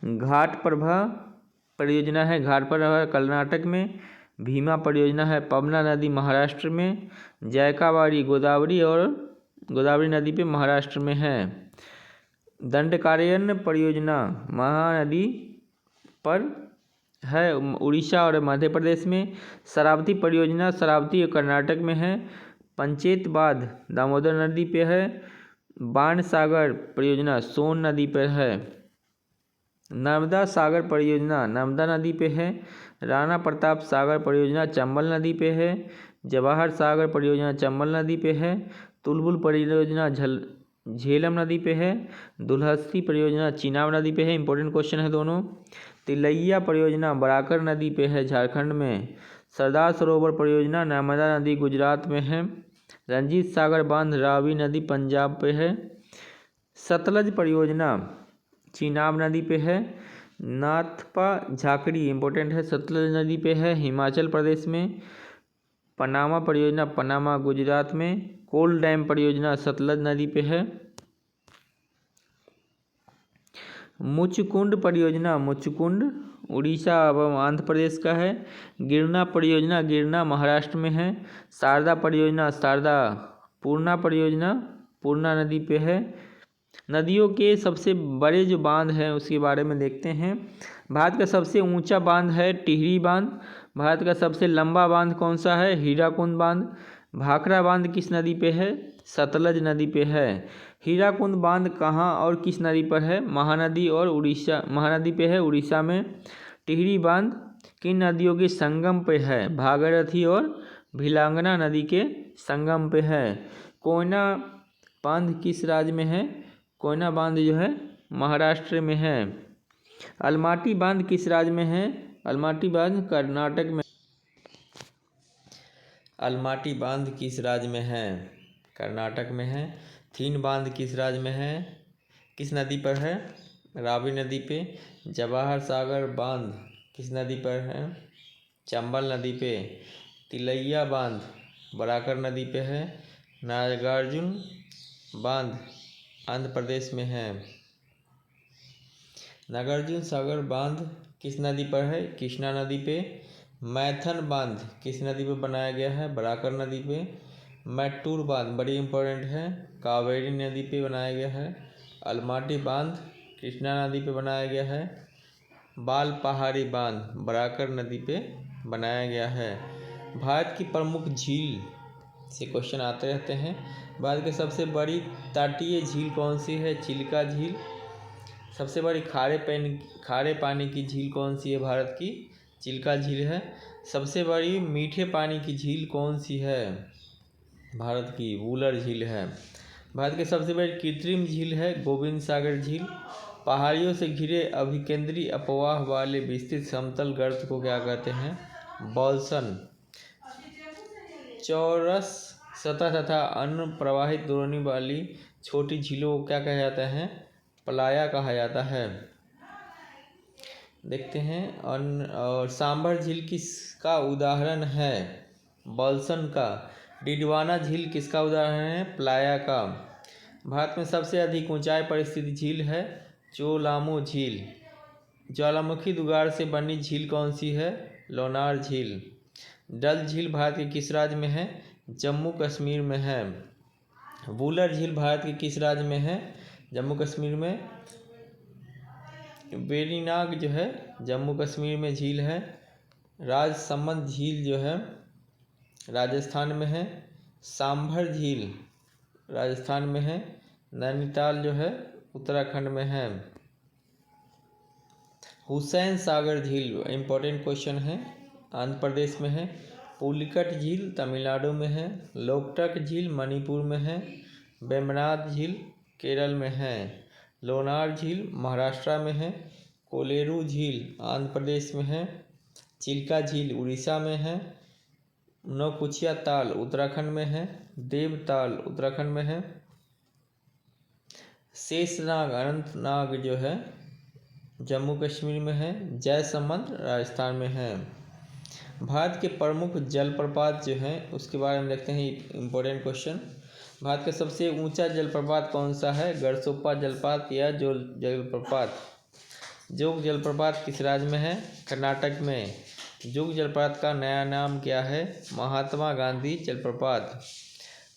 घाटप्रभा परियोजना है घाटप्रभा कर्नाटक में। भीमा परियोजना है पवना नदी महाराष्ट्र में। जयकावाड़ी गोदावरी नदी पे महाराष्ट्र में है। दंडकारण्य परियोजना महानदी पर है उड़ीसा और मध्य प्रदेश में। शरावती परियोजना शरावती कर्नाटक में है। पंचेत बांध दामोदर नदी पे है। बाण सागर परियोजना सोन नदी पर है। नर्मदा सागर परियोजना नर्मदा नदी पे है। राणा प्रताप सागर परियोजना चंबल नदी पे है। जवाहर सागर परियोजना चंबल नदी पे है। तुलबुल परियोजना झेलम नदी पे है। दुलहस्ती परियोजना चिनाब नदी पे है। इंपॉर्टेंट क्वेश्चन है दोनों। तिलैया परियोजना बराकर नदी पे है झारखंड में। सरदार सरोवर परियोजना नर्मदा नदी गुजरात में है। रंजीत सागर बांध रावी नदी पंजाब पे है। सतलज परियोजना चिनाब नदी पे है। नाथपा झाकड़ी इंपॉर्टेंट है सतलज नदी पे है हिमाचल प्रदेश में। पनामा परियोजना पनामा गुजरात में। कोल डैम परियोजना सतलज नदी पे है। मुचकुंड परियोजना मुचकुंड उड़ीसा एवं आंध्र प्रदेश का है। गिरना परियोजना गिरना महाराष्ट्र में है। शारदा परियोजना शारदा पूर्णा परियोजना पूर्णा नदी पे है। नदियों के सबसे बड़े जो बांध हैं उसके बारे में देखते हैं। भारत का सबसे ऊंचा बांध है टिहरी बांध। भारत का सबसे लंबा बांध कौन सा है? हीराकुंड बांध। भाखड़ा बांध किस नदी पे है? सतलज नदी पे है। हीराकुंड बांध कहाँ और किस नदी पर है? महानदी और उड़ीसा महानदी पे है उड़ीसा में। टिहरी बांध किन नदियों के संगम पे है? भागीरथी और भिलांगना नदी के संगम पे है। कोयना बांध किस राज्य में है? कोयना बांध जो है महाराष्ट्र में है। अलमाटी बांध किस राज्य में है? अलमाटी बांध कर्नाटक में। अलमाटी बांध किस राज्य में है? कर्नाटक में है। थीन बांध किस राज्य में है? किस नदी पर है? रावी नदी पे। जवाहर सागर बांध किस नदी पर है? चंबल नदी पे। तिलैया बांध बराकर नदी पे है। नागार्जुन बांध आंध्र प्रदेश में है। नागार्जुन सागर बांध किस नदी पर है? कृष्णा नदी पे। मैथन बांध किस नदी पे बनाया गया है? बराकर नदी पे। मैट्टूर बांध बड़ी इंपॉर्टेंट है, कावेरी नदी पे बनाया गया है। अलमाटी बांध कृष्णा नदी पे बनाया गया है। बाल पहाड़ी बांध बराकर नदी पे बनाया गया है। भारत की प्रमुख झील से क्वेश्चन आते रहते हैं। भारत की सबसे बड़ी तटीय झील कौन सी है? चिल्का झील। सबसे बड़ी खारे पानी की झील कौन सी है भारत की? चिल्का झील है। सबसे बड़ी मीठे पानी की झील कौन सी है भारत की? वूलर झील है। भारत की सबसे बड़ी कृत्रिम झील है गोविंद सागर झील। पहाड़ियों से घिरे अभिकेंद्री अपवाह वाले विस्तृत समतल गर्त को क्या कहते हैं? बॉल्सन। चौरस सतह तथा अन्य प्रवाहित द्रोणी वाली छोटी झीलों को क्या कहा जाता है? पलाया कहा जाता है। देखते हैं। और सांभर झील किसका उदाहरण है? बॉल्सन का। डिडवाना झील किसका उदाहरण है? प्लाया का। भारत में सबसे अधिक ऊंचाई पर स्थित झील है चोलामो झील। ज्वालामुखी दुगार से बनी झील कौन सी है? लोनार झील। डल झील भारत के किस राज्य में है? जम्मू कश्मीर में है। वूलर झील भारत के किस राज्य में है? जम्मू कश्मीर में। वेरीनाग जो है जम्मू कश्मीर में झील है। राजसमंद झील जो है राजस्थान में है। सांभर झील राजस्थान में है। नैनीताल जो है उत्तराखंड में है। हुसैन सागर झील इम्पोर्टेंट क्वेश्चन है, आंध्र प्रदेश में है। पुलिकट झील तमिलनाडु में है। लोकटक झील मणिपुर में है। वेम्बनाड झील केरल में है। लोनार झील महाराष्ट्र में है। कोलेरू झील आंध्र प्रदेश में है। चिल्का झील उड़ीसा में है। नौकुचिया ताल उत्तराखंड में है। देवताल उत्तराखंड में है। शेषनाग अनंतनाग जो है जम्मू कश्मीर में है। जयसमंद राजस्थान में है। भारत के प्रमुख जलप्रपात जो हैं उसके बारे में देखते हैं, इम्पोर्टेंट क्वेश्चन। भारत का सबसे ऊंचा जलप्रपात कौन सा है? गरसोप्पा जलप्रपात या जोग जलप्रपात। जोग जलप्रपात किस राज्य में है? कर्नाटक में। जोग जलप्रपात का नया नाम क्या है? महात्मा गांधी जलप्रपात।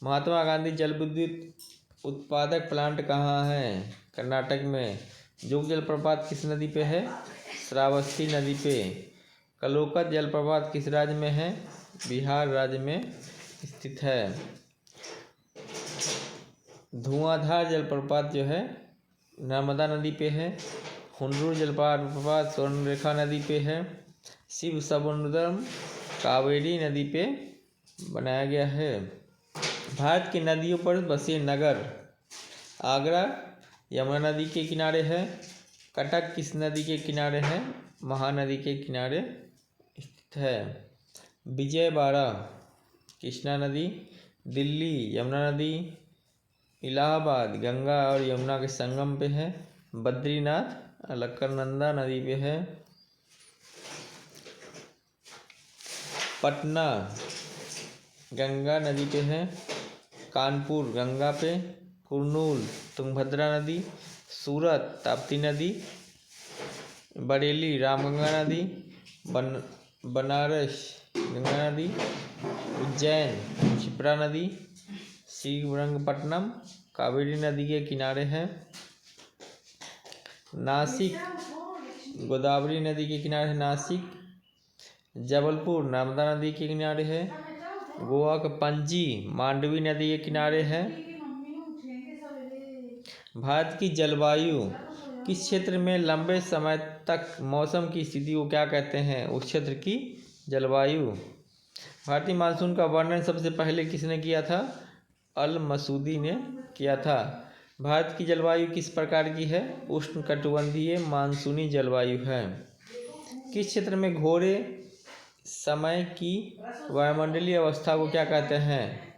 महात्मा गांधी जल विद्युत उत्पादक प्लांट कहाँ है? कर्नाटक में। जोग जलप्रपात किस नदी पे है? श्रावस्ती नदी पे। कलोकत जलप्रपात किस राज्य में है? बिहार राज्य में स्थित है। धुआंधार जलप्रपात जो है नर्मदा नदी पे है। हुंड्रू जलप्रपात स्वर्णरेखा नदी पे है। शिव समुद्रम कावेरी नदी पे बनाया गया है। भारत की नदियों पर बसे नगर। आगरा यमुना नदी के किनारे है। कटक किस नदी के किनारे है? महानदी के किनारे स्थित है। विजयवाड़ा कृष्णा नदी। दिल्ली यमुना नदी। इलाहाबाद गंगा और यमुना के संगम पे है। बद्रीनाथ अलकनंदा नदी पे है। पटना गंगा नदी पे है। कानपुर गंगा पे। कुर्नूल तुंगभद्रा नदी। सूरत ताप्ती नदी। बरेली रामगंगा नदी। बनारस गंगा नदी। उज्जैन क्षिप्रा नदी। श्रीरंगपट्टनम कावेरी नदी के किनारे है। नासिक गोदावरी नदी के किनारे है। नासिक जबलपुर नर्मदा नदी के किनारे है। गोवा का पणजी मांडवी नदी के किनारे है। भारत की जलवायु किस क्षेत्र में लंबे समय तक मौसम की स्थिति को क्या कहते हैं? उस क्षेत्र की जलवायु। भारतीय मानसून का वर्णन सबसे पहले किसने किया था? अल मसूदी ने किया था। भारत की जलवायु किस प्रकार की है? उष्णकटिबंधीय मानसूनी जलवायु है। किस क्षेत्र में घोरे समय की वायुमंडलीय अवस्था को क्या कहते हैं?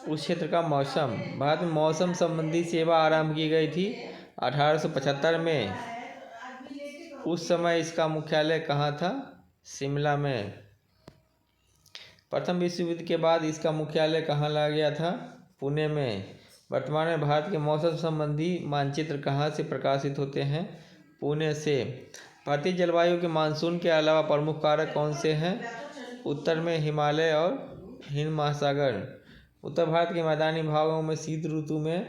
उस क्षेत्र का मौसम। भारत में मौसम संबंधी सेवा आरंभ की गई थी 1875 में। उस समय इसका मुख्यालय कहाँ था? शिमला में। प्रथम विश्व युद्ध के बाद इसका मुख्यालय कहाँ लाया गया था? पुणे में। वर्तमान में भारत के मौसम संबंधी मानचित्र कहाँ से प्रकाशित होते हैं? पुणे से। भारतीय जलवायु के मानसून के अलावा प्रमुख कारक कौन से हैं? उत्तर में हिमालय और हिंद महासागर। उत्तर भारत के मैदानी भागों में शीत ऋतु में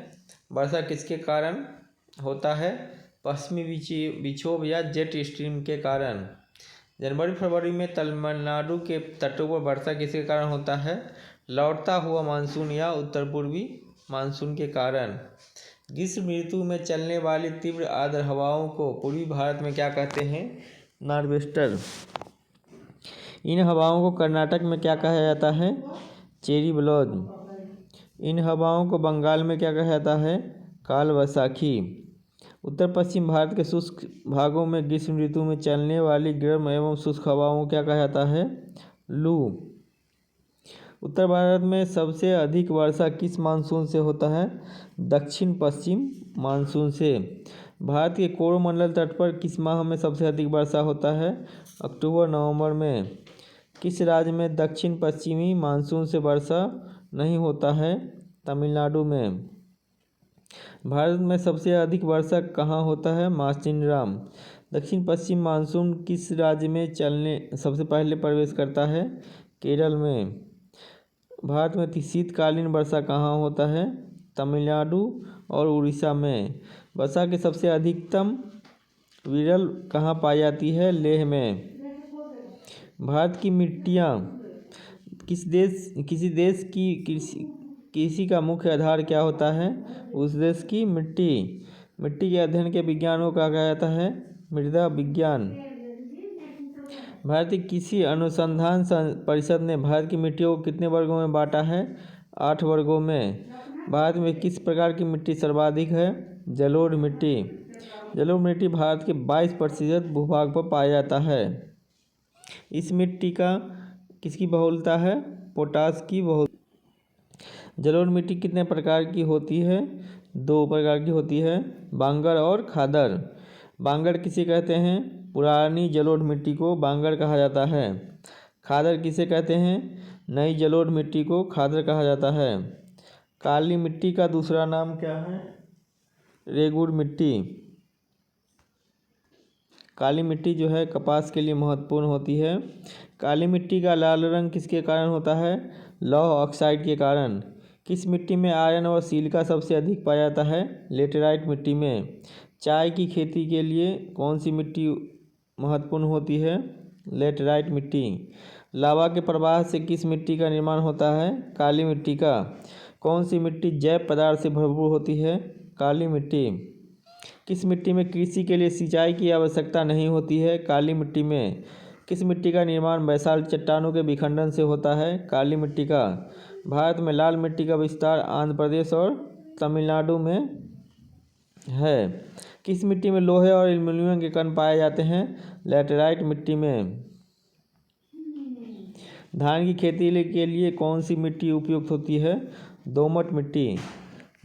वर्षा किसके कारण होता है? पश्चिमी विक्षोभ या जेट स्ट्रीम के कारण। जनवरी फरवरी में तमिलनाडु के तटों पर वर्षा किसके कारण होता है? लौटता हुआ मानसून या उत्तर पूर्वी मानसून के कारण। ग्रीष्म ऋतु में चलने वाली तीव्र आर्द्र हवाओं को पूर्वी भारत में क्या कहते हैं? नॉर्'वेस्टर। इन हवाओं को कर्नाटक में क्या कहा जाता है? Cherry blows. इन हवाओं को बंगाल में क्या कहा जाता है? काल वैशाखी। उत्तर पश्चिम भारत के शुष्क भागों में ग्रीष्म ऋतु में चलने वाली गर्म एवं शुष्क हवाओं को क्या कहा जाता है? लू। उत्तर भारत में सबसे अधिक वर्षा किस मानसून से होता है? दक्षिण पश्चिम मानसून से। भारत के कोरोमंडल तट पर किस माह में सबसे अधिक वर्षा होता है? अक्टूबर नवंबर में। किस राज्य में दक्षिण पश्चिमी मानसून से वर्षा नहीं होता है? तमिलनाडु में। भारत में सबसे अधिक वर्षा कहाँ होता है? मार्कंडेय। दक्षिण पश्चिम मानसून किस राज्य में सबसे पहले प्रवेश करता है? केरल में। भारत में शीतकालीन वर्षा कहाँ होता है? तमिलनाडु और उड़ीसा में। वर्षा की सबसे अधिकतम विरल कहाँ पाई जाती है? लेह में। भारत की मिट्टियाँ किसी देश की कृषि का मुख्य आधार क्या होता है? उस देश की मिट्टी। मिट्टी के अध्ययन के विज्ञान को कहा जाता है? मृदा विज्ञान। भारतीय कृषि अनुसंधान परिषद ने भारत की मिट्टियों को कितने वर्गों में बांटा है? 8 वर्गों में। भारत में किस प्रकार की मिट्टी सर्वाधिक है? जलोढ़ मिट्टी। जलोढ़ मिट्टी भारत के 22% भूभाग पर पाया जाता है। इस मिट्टी का किसकी बहुलता है? पोटाश की बहुलता। जलोढ़ मिट्टी कितने प्रकार की होती है? 2 प्रकार की होती है, बांगर और खादर। बांगर किसे कहते हैं? पुरानी जलोढ़ मिट्टी को बांगर कहा जाता है। खादर किसे कहते हैं? नई जलोढ़ मिट्टी को खादर कहा जाता है। काली मिट्टी का दूसरा नाम क्या है? रेगूर मिट्टी। काली मिट्टी जो है कपास के लिए महत्वपूर्ण होती है। काली मिट्टी का लाल रंग किसके कारण होता है? लौह ऑक्साइड के कारण। किस मिट्टी में आयरन और सिलिका सबसे अधिक पाया जाता है? लेटेराइट मिट्टी में। चाय की खेती के लिए कौन सी मिट्टी महत्वपूर्ण होती है? लेटेराइट मिट्टी। लावा के प्रवाह से किस मिट्टी का निर्माण होता है? काली मिट्टी का। कौन सी मिट्टी जैव पदार्थ से भरपूर होती है? काली मिट्टी। किस मिट्टी में कृषि के लिए सिंचाई की आवश्यकता नहीं होती है? काली मिट्टी में। किस मिट्टी का निर्माण बैसाल्ट चट्टानों के विखंडन से होता है? काली मिट्टी का। भारत में लाल मिट्टी का विस्तार आंध्र प्रदेश और तमिलनाडु में है। किस मिट्टी में लोहे और एल्युमिनियम के कण पाए जाते हैं? लैटेराइट मिट्टी में। धान की खेती के लिए कौन सी मिट्टी उपयुक्त होती है? दोमट मिट्टी।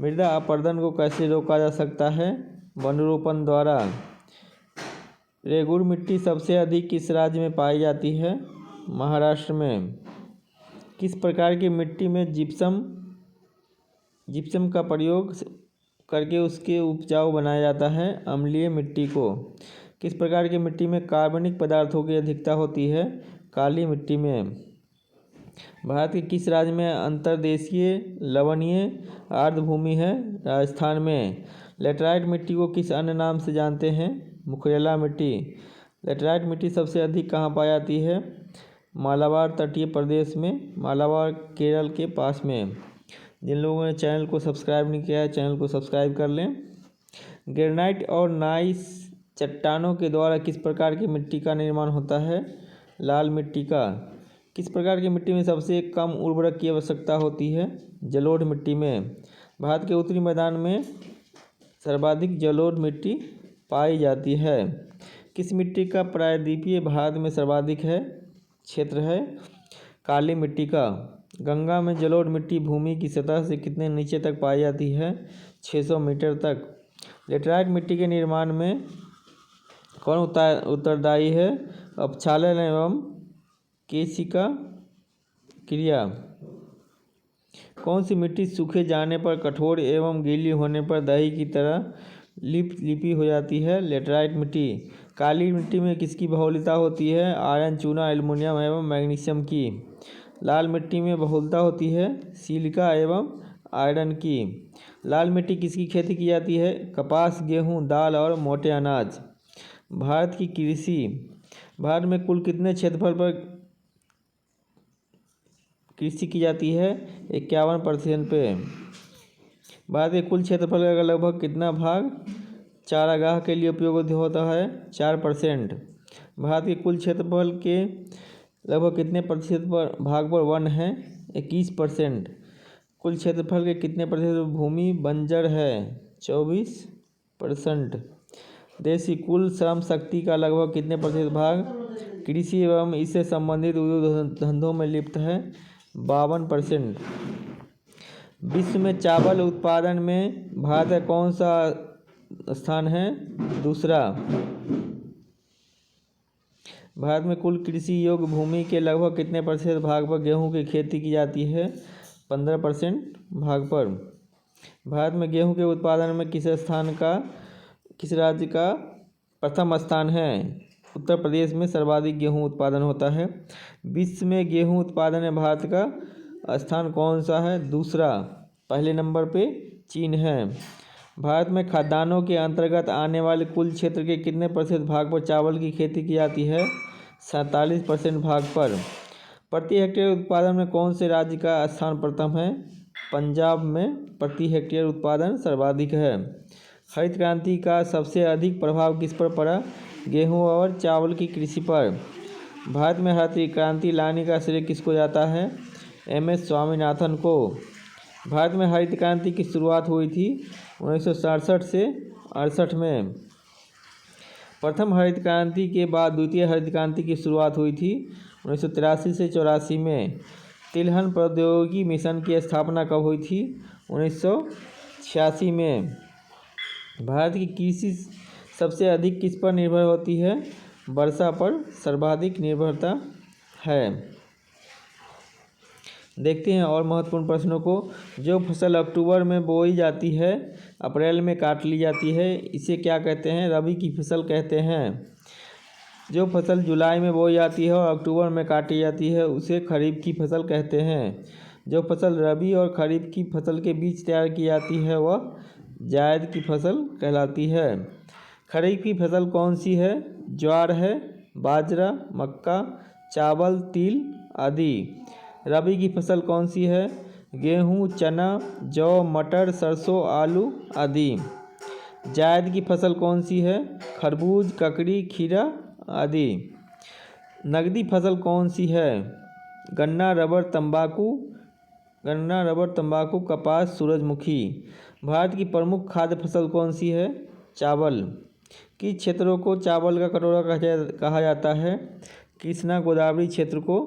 मृदा अपरदन को कैसे रोका जा सकता है? वनरोपण द्वारा। रेगूर मिट्टी सबसे अधिक किस राज्य में पाई जाती है? महाराष्ट्र में। किस प्रकार की मिट्टी में जिप्सम का प्रयोग करके उसके उपजाऊ बनाया जाता है? अम्लीय मिट्टी को। किस प्रकार की मिट्टी में कार्बनिक पदार्थों की अधिकता होती है? काली मिट्टी में। भारत के किस राज्य में अंतर्देशीय लवणीय आर्द्र भूमि है? राजस्थान में। लेटराइट मिट्टी को किस अन्य नाम से जानते हैं? मुखरेला मिट्टी। लेटराइट मिट्टी सबसे अधिक कहाँ पाई जाती है? मालाबार तटीय प्रदेश में, मालाबार केरल के पास में। जिन लोगों ने चैनल को सब्सक्राइब नहीं किया है चैनल को सब्सक्राइब कर लें। ग्रेनाइट और नाइस चट्टानों के द्वारा किस प्रकार की मिट्टी का निर्माण होता है? लाल मिट्टी का। किस प्रकार की मिट्टी में सबसे कम उर्वरक की आवश्यकता होती है? जलोढ़ मिट्टी में। भारत के उत्तरी मैदान में सर्वाधिक जलोढ़ मिट्टी पाई जाती है। किस मिट्टी का प्रायद्वीपीय भारत में सर्वाधिक क्षेत्र है? काली मिट्टी का। गंगा में जलोढ़ मिट्टी भूमि की सतह से कितने नीचे तक पाई जाती है? 600 मीटर तक। लेटराइट मिट्टी के निर्माण में कौन उत्तरदायी है? अपक्षालन एवं केशिका क्रिया। कौन सी मिट्टी सूखे जाने पर कठोर एवं गीली होने पर दही की तरह लिपी हो जाती है? लेटराइट मिट्टी। काली मिट्टी में किसकी बहुलता होती है? आयरन, चूना, एल्युमिनियम एवं मैग्नीशियम की। लाल मिट्टी में बहुलता होती है सिलिका एवं आयरन की। लाल मिट्टी किसकी खेती की जाती है? कपास, गेहूँ, दाल और मोटे अनाज। भारत की कृषि। भारत में कुल कितने क्षेत्रफल पर कृषि की जाती है? 51% पे। भारत के कुल क्षेत्रफल का लगभग कितना भाग चारागाह के लिए उपयोग होता है? 4%। भारत के कुल क्षेत्रफल के लगभग कितने प्रतिशत पर भाग पर वन है? 21%। कुल क्षेत्रफल के कितने प्रतिशत भूमि बंजर है? 24%। देश की कुल श्रम शक्ति का लगभग कितने प्रतिशत भाग कृषि एवं इससे संबंधित उद्योग धंधों में लिप्त है? 52%। विश्व में चावल उत्पादन में भारत का कौन सा स्थान है? दूसरा। भारत में कुल कृषि योग्य भूमि के लगभग कितने प्रतिशत भाग पर गेहूं की खेती की जाती है? 15% भाग पर। भारत में गेहूं के उत्पादन में किस राज्य का प्रथम स्थान है? उत्तर प्रदेश में सर्वाधिक गेहूं उत्पादन होता है। विश्व में गेहूं उत्पादन में भारत का स्थान कौन सा है? दूसरा। पहले नंबर पे चीन है। भारत में खाद्यान्नों के अंतर्गत आने वाले कुल क्षेत्र के कितने प्रतिशत भाग पर चावल की खेती की जाती है? 47% भाग पर। प्रति हेक्टेयर उत्पादन में कौन से राज्य का स्थान प्रथम है? पंजाब में प्रति हेक्टेयर उत्पादन सर्वाधिक है। हरित क्रांति का सबसे अधिक प्रभाव किस पर पड़ा? गेहूं और चावल की कृषि पर। भारत में हरित क्रांति लाने का श्रेय किसको जाता है? MS स्वामीनाथन को। भारत में हरित क्रांति की शुरुआत हुई थी 1967 से 68 में। प्रथम हरित क्रांति के बाद द्वितीय हरित क्रांति की शुरुआत हुई थी 1983 से 84 में। तिलहन प्रौद्योगिकी मिशन की स्थापना कब हुई थी? 1986 में। भारत की कृषि सबसे अधिक किस पर निर्भर होती है? वर्षा पर सर्वाधिक निर्भरता है। देखते हैं और महत्वपूर्ण प्रश्नों को। जो फसल अक्टूबर में बोई जाती है, अप्रैल में काट ली जाती है, इसे क्या कहते हैं? रबी की फसल कहते हैं। जो फसल जुलाई में बोई जाती है और अक्टूबर में काटी जाती है, उसे खरीफ की फसल कहते हैं। जो फसल रबी और खरीफ की फसल के बीच तैयार की जाती है, वह जायद की फसल कहलाती है। खरीफ की फसल कौन सी है? ज्वार है, बाजरा, मक्का, चावल, तिल आदि। रबी की फसल कौन सी है? गेहूँ, चना, जौ, मटर, सरसों, आलू आदि। जायद की फसल कौन सी है? खरबूज, ककड़ी, खीरा आदि। नकदी फसल कौन सी है? गन्ना, रबर, तंबाकू, कपास, सूरजमुखी। भारत की प्रमुख खाद्य फसल कौन सी है? चावल। किस क्षेत्रों को चावल का कटोरा कहा जाता है? कृष्णा गोदावरी क्षेत्र को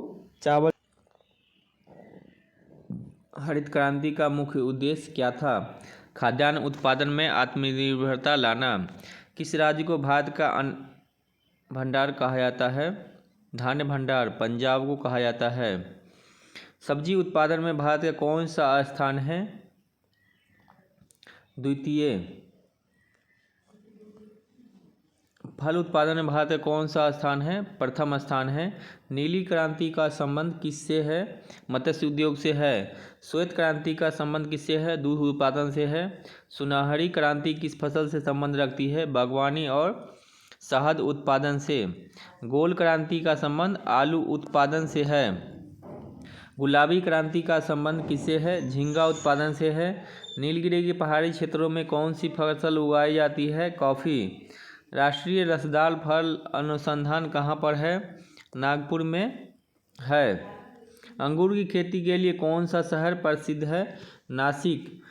चावल। हरित क्रांति का मुख्य उद्देश्य क्या था? खाद्यान्न उत्पादन में आत्मनिर्भरता लाना। किस राज्य को भारत का अन्न भंडार कहा जाता है? धान्य भंडार पंजाब को कहा जाता है। सब्जी उत्पादन में भारत का कौन सा स्थान है? द्वितीय। फल उत्पादन में भारत का कौन सा स्थान है? प्रथम स्थान है। नीली क्रांति का संबंध किससे है? मत्स्य उद्योग से है। श्वेत क्रांति का संबंध किससे है? दूध उत्पादन से है। सुनहरी क्रांति किस फसल से संबंध रखती है? बागवानी और शहद उत्पादन से। गोल क्रांति का संबंध आलू उत्पादन से है। गुलाबी क्रांति का संबंध किससे है? झींगा उत्पादन से है। नीलगिरी के पहाड़ी क्षेत्रों में कौन सी फसल उगाई जाती है? कॉफ़ी। राष्ट्रीय रसदार फल अनुसंधान कहाँ पर है? नागपुर में है। अंगूर की खेती के लिए कौन सा शहर प्रसिद्ध है? नासिक।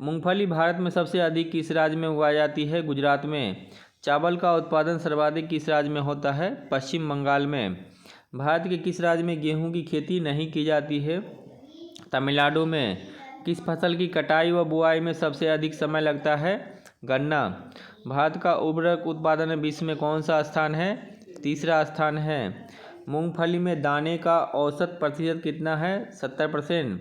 मूंगफली भारत में सबसे अधिक किस राज्य में उगाई जाती है? गुजरात में। चावल का उत्पादन सर्वाधिक किस राज्य में होता है? पश्चिम बंगाल में। भारत के किस राज्य में गेहूं की खेती नहीं की जाती है? तमिलनाडु में। किस फसल की कटाई व बुआई में सबसे अधिक समय लगता है? गन्ना। भारत का उर्वरक उत्पादन में विश्व में कौन सा स्थान है? तीसरा स्थान है। मूंगफली में दाने का औसत प्रतिशत कितना है? 70%।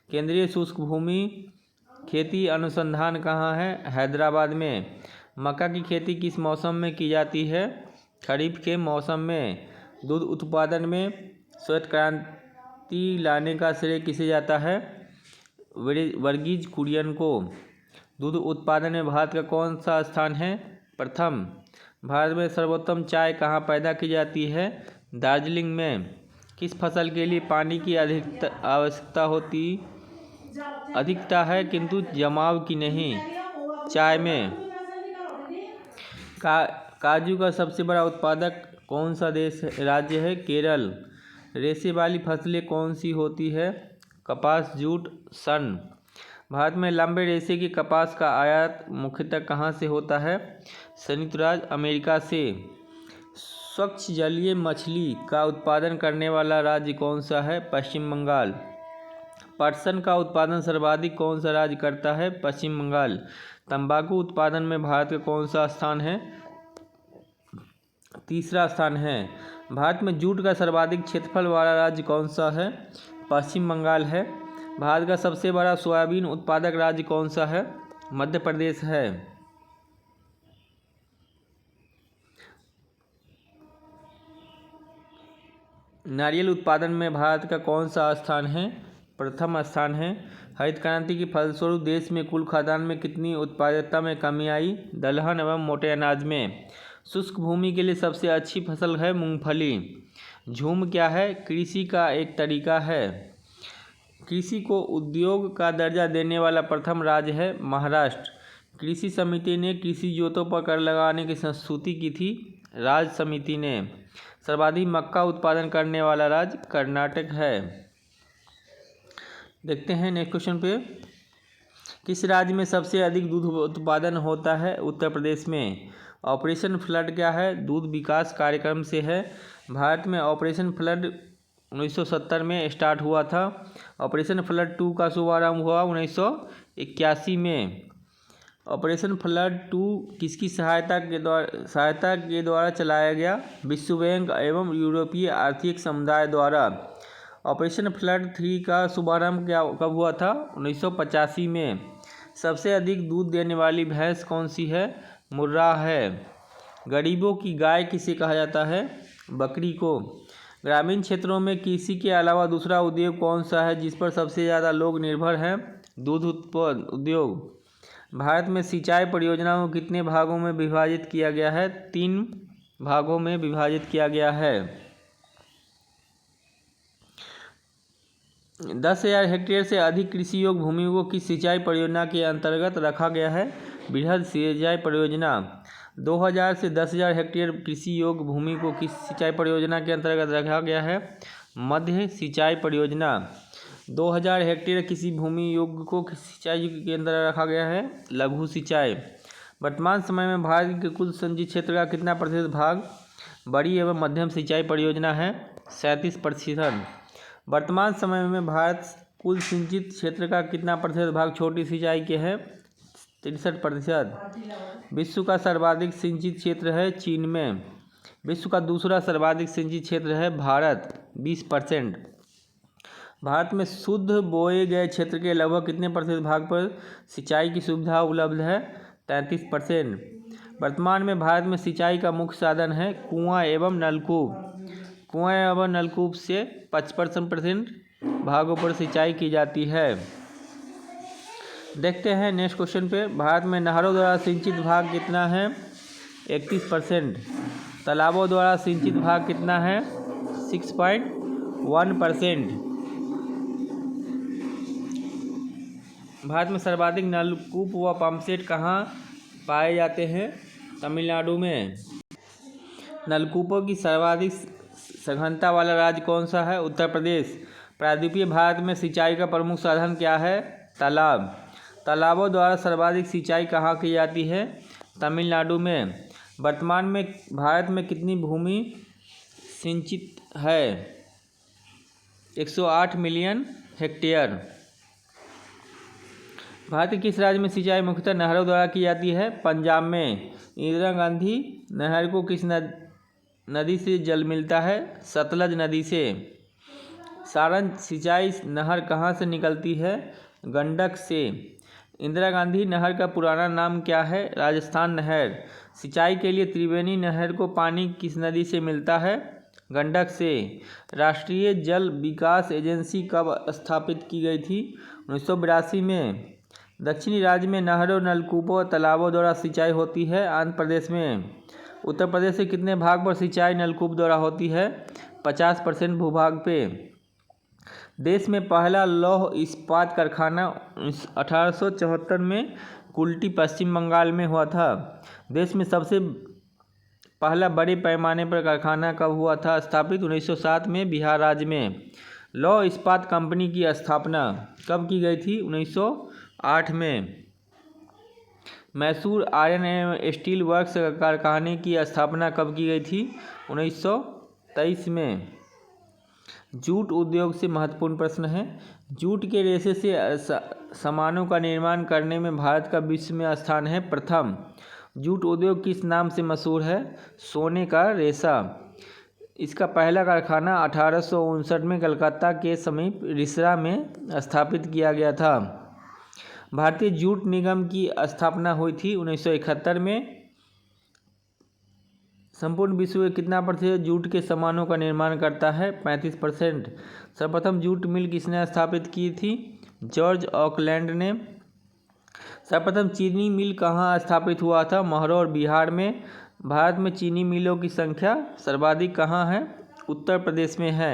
केंद्रीय शुष्क भूमि खेती अनुसंधान कहाँ है? हैदराबाद में। मक्का की खेती किस मौसम में की जाती है? खरीफ के मौसम में। दूध उत्पादन में श्वेत क्रांति लाने का श्रेय किसे जाता है? वर्गीज कुरियन को। दूध उत्पादन में भारत का कौन सा स्थान है? प्रथम। भारत में सर्वोत्तम चाय कहाँ पैदा की जाती है? दार्जिलिंग में। किस फसल के लिए पानी की आवश्यकता अधिकता है किंतु जमाव की नहीं? चाय में। काजू का सबसे बड़ा उत्पादक कौन सा राज्य है? केरल। रेशे वाली फसलें कौन सी होती है? कपास, जूट, सन। भारत में लंबे रेशे की कपास का आयात मुख्यतः कहाँ से होता है? संयुक्त राज्य अमेरिका से। स्वच्छ जलीय मछली का उत्पादन करने वाला राज्य कौन सा है? पश्चिम बंगाल। पटसन का उत्पादन सर्वाधिक कौन सा राज्य करता है? पश्चिम बंगाल। तंबाकू उत्पादन में भारत का कौन सा स्थान है? तीसरा स्थान है। भारत में जूट का सर्वाधिक क्षेत्रफल वाला राज्य कौन सा है? पश्चिम बंगाल है। भारत का सबसे बड़ा सोयाबीन उत्पादक राज्य कौन सा है? मध्य प्रदेश है। नारियल उत्पादन में भारत का कौन सा स्थान है? प्रथम स्थान है। हरित क्रांति के फलस्वरूप देश में कुल खाद्यान्न में कितनी उत्पादकता में कमी आई? दलहन एवं मोटे अनाज में। शुष्क भूमि के लिए सबसे अच्छी फसल है मूंगफली। झूम क्या है? कृषि का एक तरीका है। कृषि को उद्योग का दर्जा देने वाला प्रथम राज्य है महाराष्ट्र। कृषि समिति ने कृषि जोतों पर कर लगाने की संस्तुति की थी राज्य समिति ने। सर्वाधिक मक्का उत्पादन करने वाला राज्य कर्नाटक है। देखते हैं नेक्स्ट क्वेश्चन पे। किस राज्य में सबसे अधिक दूध उत्पादन होता है? उत्तर प्रदेश में। ऑपरेशन फ्लड क्या है? दूध विकास कार्यक्रम से है। भारत में ऑपरेशन फ्लड 1970 में स्टार्ट हुआ था। ऑपरेशन फ्लड 2 का शुभारंभ हुआ 1981 में। ऑपरेशन फ्लड 2 किसकी सहायता के द्वारा चलाया गया? विश्व बैंक एवं यूरोपीय आर्थिक समुदाय द्वारा। ऑपरेशन फ्लड 3 का शुभारंभ कब हुआ था? 1985 में। सबसे अधिक दूध देने वाली भैंस कौन सी है? मुर्रा है। गरीबों की गाय किसे कहा जाता है? बकरी को। ग्रामीण क्षेत्रों में कृषि के अलावा दूसरा उद्योग कौन सा है जिस पर सबसे ज़्यादा लोग निर्भर हैं? दूध उत्पादन उद्योग। भारत में सिंचाई परियोजनाओं को कितने भागों में विभाजित किया गया है? 3 भागों में विभाजित किया गया है। 10,000 हेक्टेयर से अधिक कृषि योग्य भूमि को किस सिंचाई परियोजना के अंतर्गत रखा गया है? बृहद सिंचाई परियोजना। 2,000 से 10,000 हेक्टेयर कृषि योग्य भूमि को किस सिंचाई परियोजना के अंतर्गत रखा गया है? मध्य सिंचाई परियोजना। 2,000 हेक्टेयर कृषि भूमि योग्य को किस सिंचाई के अंदर रखा गया है? लघु सिंचाई। वर्तमान समय में भारत के कुल सिंचित क्षेत्र का कितना प्रतिशत भाग बड़ी एवं मध्यम सिंचाई परियोजना है? 37%। वर्तमान समय में भारत कुल सिंचित क्षेत्र का कितना प्रतिशत भाग छोटी सिंचाई के है? 63%। विश्व का सर्वाधिक सिंचित क्षेत्र है चीन में। विश्व का दूसरा सर्वाधिक सिंचित क्षेत्र है भारत, 20%। भारत में शुद्ध बोए गए क्षेत्र के लगभग कितने प्रतिशत भाग पर सिंचाई की सुविधा उपलब्ध है? 33%। वर्तमान में भारत में सिंचाई का मुख्य साधन है कुआं एवं नलकूप। कुआं एवं नलकूप से 55% भागों पर सिंचाई की जाती है। देखते हैं नेक्स्ट क्वेश्चन पे। भारत में नहरों द्वारा सिंचित भाग कितना है? 31%। तालाबों द्वारा सिंचित भाग कितना है? 6.1%। भारत में सर्वाधिक नलकूप व पंपसेट कहाँ पाए जाते हैं? तमिलनाडु में। नलकूपों की सर्वाधिक सघनता वाला राज्य कौन सा है? उत्तर प्रदेश। प्रायद्वीपीय भारत में सिंचाई का प्रमुख साधन क्या है? तालाब। तालाबों द्वारा सर्वाधिक सिंचाई कहाँ की जाती है? तमिलनाडु में। वर्तमान में भारत में कितनी भूमि सिंचित है? 108 मिलियन हेक्टेयर। भारत के किस राज्य में सिंचाई मुख्यतः नहरों द्वारा की जाती है? पंजाब में। इंदिरा गांधी नहर को किस नदी से जल मिलता है? सतलज नदी से। सारन सिंचाई नहर कहाँ से निकलती है? गंडक से। इंदिरा गांधी नहर का पुराना नाम क्या है? राजस्थान नहर। सिंचाई के लिए त्रिवेणी नहर को पानी किस नदी से मिलता है? गंडक से। राष्ट्रीय जल विकास एजेंसी कब स्थापित की गई थी? 1982 में। दक्षिणी राज्य में नहरों, नलकूपों और तालाबों द्वारा सिंचाई होती है। आंध्र प्रदेश में। उत्तर प्रदेश के कितने भाग पर सिंचाई नलकूप द्वारा होती है? 50% भूभाग पे। देश में पहला लौह इस्पात कारखाना 1874 में कुल्टी पश्चिम बंगाल में हुआ था। देश में सबसे पहला बड़े पैमाने पर कारखाना कब हुआ था स्थापित? 1907 में बिहार राज्य में। लौह इस्पात कंपनी की स्थापना कब की गई थी? 1908 में। मैसूर आयरन एवं स्टील वर्क्स कारखाने की स्थापना कब की गई थी? 1923 में। जूट उद्योग से महत्वपूर्ण प्रश्न है। जूट के रेशे से सामानों का निर्माण करने में भारत का विश्व में स्थान है प्रथम। जूट उद्योग किस नाम से मशहूर है? सोने का रेशा। इसका पहला कारखाना 1859 में कलकत्ता के समीप रिसरा में स्थापित किया गया था। भारतीय जूट निगम की स्थापना हुई थी 1971 में। संपूर्ण विश्व में कितना प्रतिशत जूट के सामानों का निर्माण करता है? 35%। सर्वप्रथम जूट मिल किसने स्थापित की थी? जॉर्ज ऑकलैंड ने। सर्वप्रथम चीनी मिल कहाँ स्थापित हुआ था? महरौर बिहार में। भारत में चीनी मिलों की संख्या सर्वाधिक कहाँ है? उत्तर प्रदेश में है।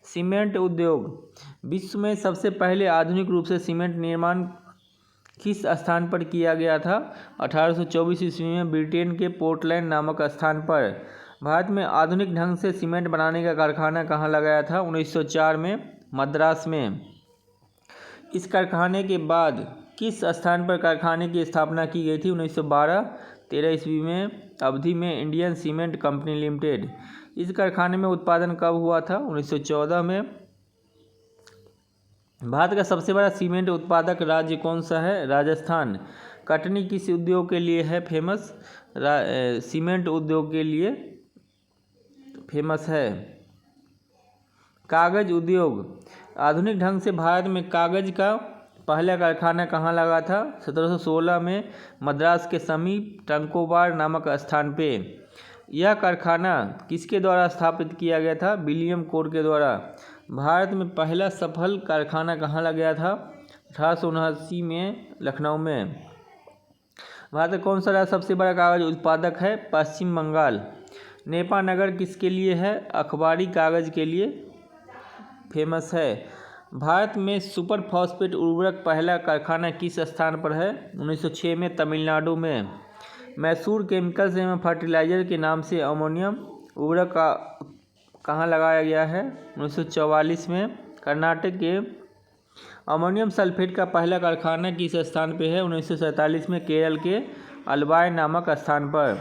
सीमेंट उद्योग। विश्व में सबसे पहले आधुनिक रूप से सीमेंट निर्माण किस स्थान पर किया गया था? 1824 ईस्वी में ब्रिटेन के पोर्टलैंड नामक स्थान पर। भारत में आधुनिक ढंग से सीमेंट बनाने का कारखाना कहाँ लगाया था? 1904 में मद्रास में। इस कारखाने के बाद किस स्थान पर कारखाने की स्थापना की गई थी? 1912-13 ईस्वी में अवधि में इंडियन सीमेंट कंपनी लिमिटेड। इस कारखाने में उत्पादन कब हुआ था? 1914 में। भारत का सबसे बड़ा सीमेंट उत्पादक राज्य कौन सा है? राजस्थान। कटनी किस उद्योग के लिए है फेमस? सीमेंट उद्योग के लिए फेमस है। कागज उद्योग। आधुनिक ढंग से भारत में कागज का पहला कारखाना कहाँ लगा था? 1716 में मद्रास के समीप टंकोबार नामक स्थान पे। यह कारखाना किसके द्वारा स्थापित किया गया था? विलियम कोर के द्वारा। भारत में पहला सफल कारखाना कहाँ लग गया था? 1879 में लखनऊ में। भारत का कौन सा राज्य सबसे बड़ा कागज उत्पादक है? पश्चिम बंगाल। नेपा नगर किसके लिए है? अखबारी कागज के लिए फेमस है। भारत में सुपर फॉस्फेट उर्वरक पहला कारखाना किस स्थान पर है? 1906 में तमिलनाडु में। मैसूर केमिकल्स एवं फर्टिलाइजर के नाम से अमोनियम उर्वरक का कहाँ लगाया गया है? 1944 में। कर्नाटक के अमोनियम सल्फेट का पहला कारखाना किस स्थान पे है? 1947 में केरल के अलवाय नामक स्थान पर।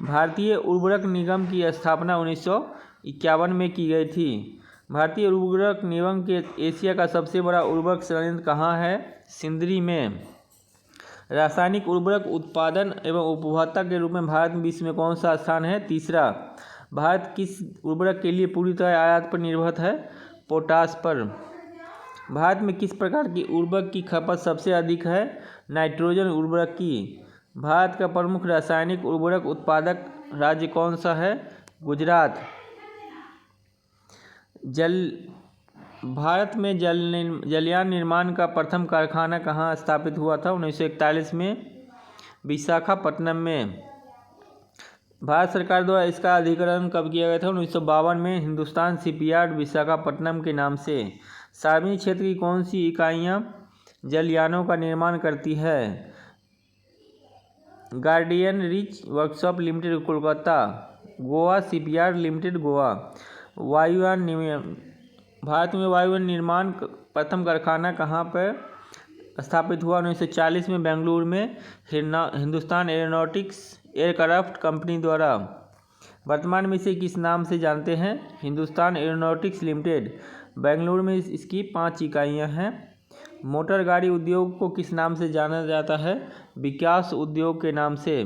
भारतीय उर्वरक निगम की स्थापना 1951 में की गई थी। भारतीय उर्वरक निगम के एशिया का सबसे बड़ा उर्वरक संयंत्र कहाँ है? सिंदरी में। रासायनिक उर्वरक उत्पादन एवं उपभोक्ता के रूप में भारत विश्व में कौन सा स्थान है? तीसरा। भारत किस उर्वरक के लिए पूरी तरह आयात पर निर्भर है? पोटाश पर। भारत में किस प्रकार की उर्वरक की खपत सबसे अधिक है? नाइट्रोजन उर्वरक की। भारत का प्रमुख रासायनिक उर्वरक उत्पादक राज्य कौन सा है? गुजरात। भारत में जलयान निर्माण का प्रथम कारखाना कहाँ स्थापित हुआ था? 1941 में विशाखापट्टनम में। भारत सरकार द्वारा इसका अधिग्रहण कब किया गया था? 1952 में हिंदुस्तान शिपयार्ड विशाखापट्टनम के नाम से। सार्वजनिक क्षेत्र की कौन सी इकाइयाँ जलयानों का निर्माण करती है? Guardian rich workshop limited Kolkata, Goa shipyard limited Goa. वायुयान भारत में वायुयान निर्माण प्रथम कारखाना कहाँ पर स्थापित हुआ? 1940 में बेंगलुरु में हिंदुस्तान एरोनॉटिक्स एयरक्राफ्ट कंपनी द्वारा। वर्तमान में इसे किस नाम से जानते हैं? Hindustan aeronautics limited. बेंगलुरु में इसकी 5 इकाइयाँ हैं। मोटर गाड़ी उद्योग को किस नाम से जाना जाता है? विकास उद्योग के नाम से।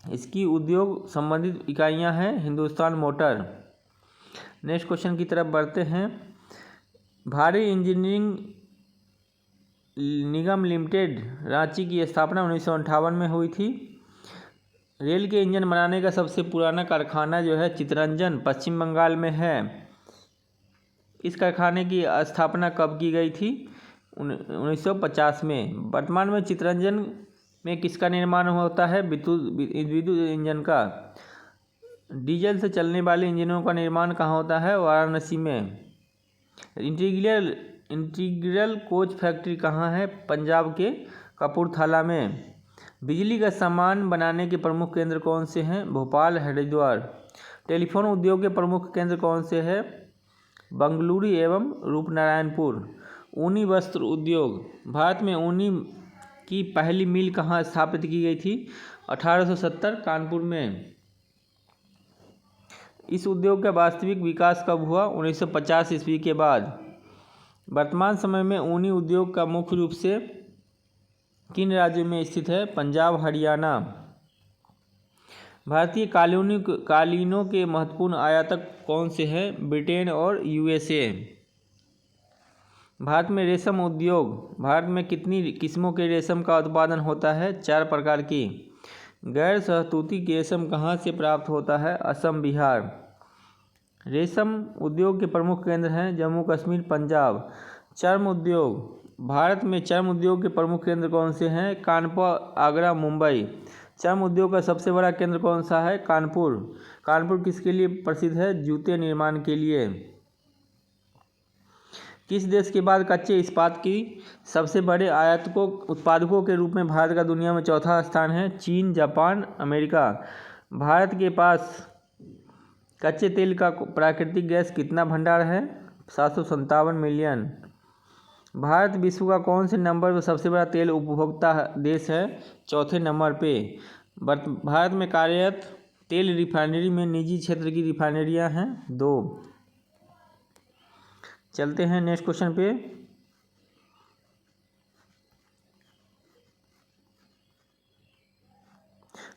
इसकी उद्योग संबंधित इकाइयाँ हैं हिंदुस्तान मोटर। नेक्स्ट क्वेश्चन की तरफ बढ़ते हैं। भारी इंजीनियरिंग निगम लिमिटेड रांची की स्थापना 1958 में हुई थी। रेल के इंजन बनाने का सबसे पुराना कारखाना जो है चितरंजन पश्चिम बंगाल में है। इस कारखाने की स्थापना कब की गई थी? 1950 में। वर्तमान में चितरंजन में किसका निर्माण होता है? विद्युत इंजन का। डीजल से चलने वाले इंजनों का निर्माण कहाँ होता है? वाराणसी में। इंटीग्रल कोच फैक्ट्री कहाँ है? पंजाब के कपूरथला में। बिजली का सामान बनाने के प्रमुख केंद्र कौन से हैं? भोपाल, हरिद्वार। टेलीफोन उद्योग के प्रमुख केंद्र कौन से हैं? बंगलुरु एवं रूपनारायणपुर। ऊनी वस्त्र उद्योग। भारत में ऊनी की पहली मिल कहाँ स्थापित की गई थी? 1870 कानपुर में। इस उद्योग का वास्तविक विकास कब हुआ? 1950 ईस्वी के बाद। वर्तमान समय में ऊनी उद्योग का मुख्य रूप से किन राज्यों में स्थित है? पंजाब, हरियाणा। भारतीय कालीनों के महत्वपूर्ण आयातक कौन से हैं? ब्रिटेन और यूएसए। भारत में रेशम उद्योग। भारत में कितनी किस्मों के रेशम का उत्पादन होता है? 4 प्रकार की। गैर शहतूती रेशम कहाँ से प्राप्त होता है? असम, बिहार। रेशम उद्योग के प्रमुख केंद्र हैं जम्मू कश्मीर, पंजाब। चर्म उद्योग। भारत में चर्म उद्योग के प्रमुख केंद्र कौन से हैं? कानपुर, आगरा, मुंबई। चर्म उद्योग का सबसे बड़ा केंद्र कौन सा है? कानपुर। कानपुर किसके लिए प्रसिद्ध है? जूते निर्माण के लिए। किस देश के बाद कच्चे इस्पात की सबसे बड़े उत्पादकों के रूप में भारत का दुनिया में चौथा स्थान है? चीन, जापान, अमेरिका। भारत के पास कच्चे तेल का प्राकृतिक गैस कितना भंडार है? 757 मिलियन। भारत विश्व का कौन से नंबर पर सबसे बड़ा तेल उपभोक्ता देश है? चौथे नंबर पे। भारत में कार्यरत तेल रिफाइनरी में निजी क्षेत्र की रिफाइनरियां हैं 2। चलते हैं नेक्स्ट क्वेश्चन पे।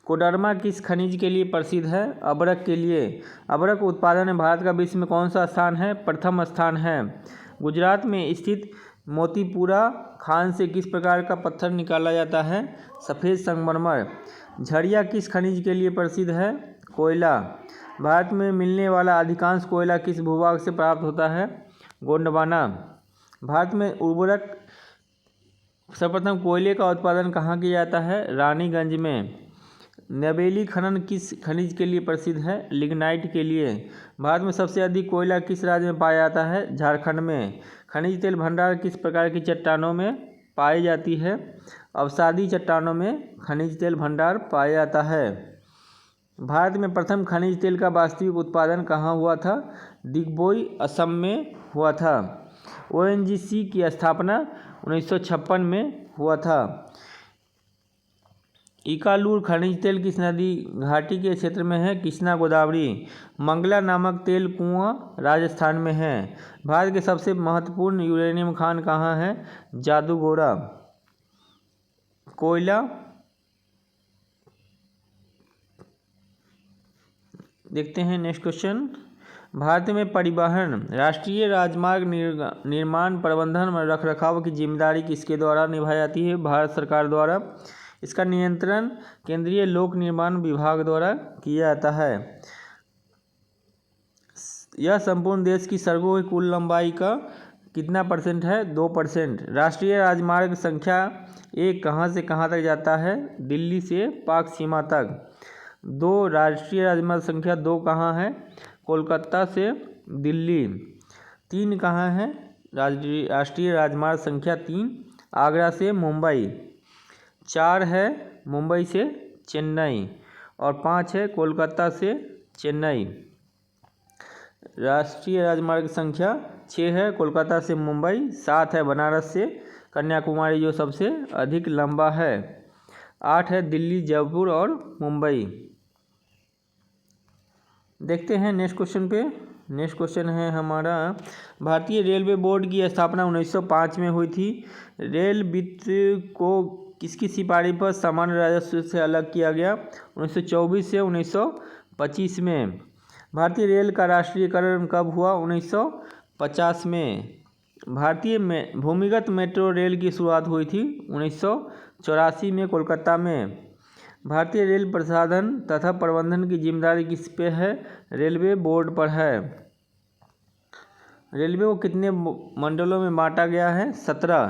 कोडरमा किस खनिज के लिए प्रसिद्ध है? अभ्रक के लिए। अभ्रक उत्पादन में भारत का विश्व में कौन सा स्थान है? प्रथम स्थान है। गुजरात में स्थित मोतीपुरा खान से किस प्रकार का पत्थर निकाला जाता है? सफ़ेद संगमरमर। झरिया किस खनिज के लिए प्रसिद्ध है? कोयला। भारत में मिलने वाला अधिकांश कोयला किस भूभाग से प्राप्त होता है? गोंडवाना। भारत में उर्वरक सर्वप्रथम कोयले का उत्पादन कहाँ किया जाता है? रानीगंज में। नवेली खनन किस खनिज के लिए प्रसिद्ध है? लिग्नाइट के लिए। भारत में सबसे अधिक कोयला किस राज्य में पाया जाता है? झारखंड में। खनिज तेल भंडार किस प्रकार की चट्टानों में पाई जाती है? अवसादी चट्टानों में खनिज तेल भंडार पाया जाता है। भारत में प्रथम खनिज तेल का वास्तविक उत्पादन कहाँ हुआ था? दिग्बोई, असम में हुआ था। ओएनजीसी की स्थापना 1956 में हुआ था। इकालूर खनिज तेल किस नदी घाटी के क्षेत्र में है? कृष्णा गोदावरी। मंगला नामक तेल कुआं राजस्थान में है। भारत के सबसे महत्वपूर्ण यूरेनियम खान कहाँ है? जादूगोरा। कोयला। देखते हैं नेक्स्ट क्वेश्चन। भारत में परिवहन, राष्ट्रीय राजमार्ग निर्माण, प्रबंधन और रखरखाव की जिम्मेदारी किसके द्वारा निभाई जाती है? भारत सरकार द्वारा। इसका नियंत्रण केंद्रीय लोक निर्माण विभाग द्वारा किया जाता है। यह संपूर्ण देश की सड़कों की कुल लंबाई का कितना % है? 2%। राष्ट्रीय राजमार्ग संख्या 1 कहाँ से कहाँ तक जाता है? दिल्ली से पाक सीमा तक। 2 राष्ट्रीय राजमार्ग संख्या 2 कहाँ है? कोलकाता से दिल्ली। 3 कहाँ है? राष्ट्रीय राजमार्ग संख्या 3 आगरा से मुंबई। 4 है मुंबई से चेन्नई और 5 है कोलकाता से चेन्नई। राष्ट्रीय राजमार्ग संख्या 6 है कोलकाता से मुंबई। 7 है बनारस से कन्याकुमारी जो सबसे अधिक लंबा है। 8 है दिल्ली, जयपुर और मुंबई। देखते हैं नेक्स्ट क्वेश्चन पे। नेक्स्ट क्वेश्चन है हमारा, भारतीय रेलवे बोर्ड की स्थापना 1905 में हुई थी। रेल वित्त को किसकी सिफारिश पर सामान्य राजस्व से अलग किया गया? 1924 से 1925 में। भारतीय रेल का राष्ट्रीयकरण कब हुआ? 1950 में। भारतीय भूमिगत मेट्रो रेल की शुरुआत हुई थी 1984 में कोलकाता में। भारतीय रेल प्रसाधन तथा प्रबंधन की जिम्मेदारी किस पे है? रेलवे बोर्ड पर है। रेलवे को कितने मंडलों में बांटा गया है? 17।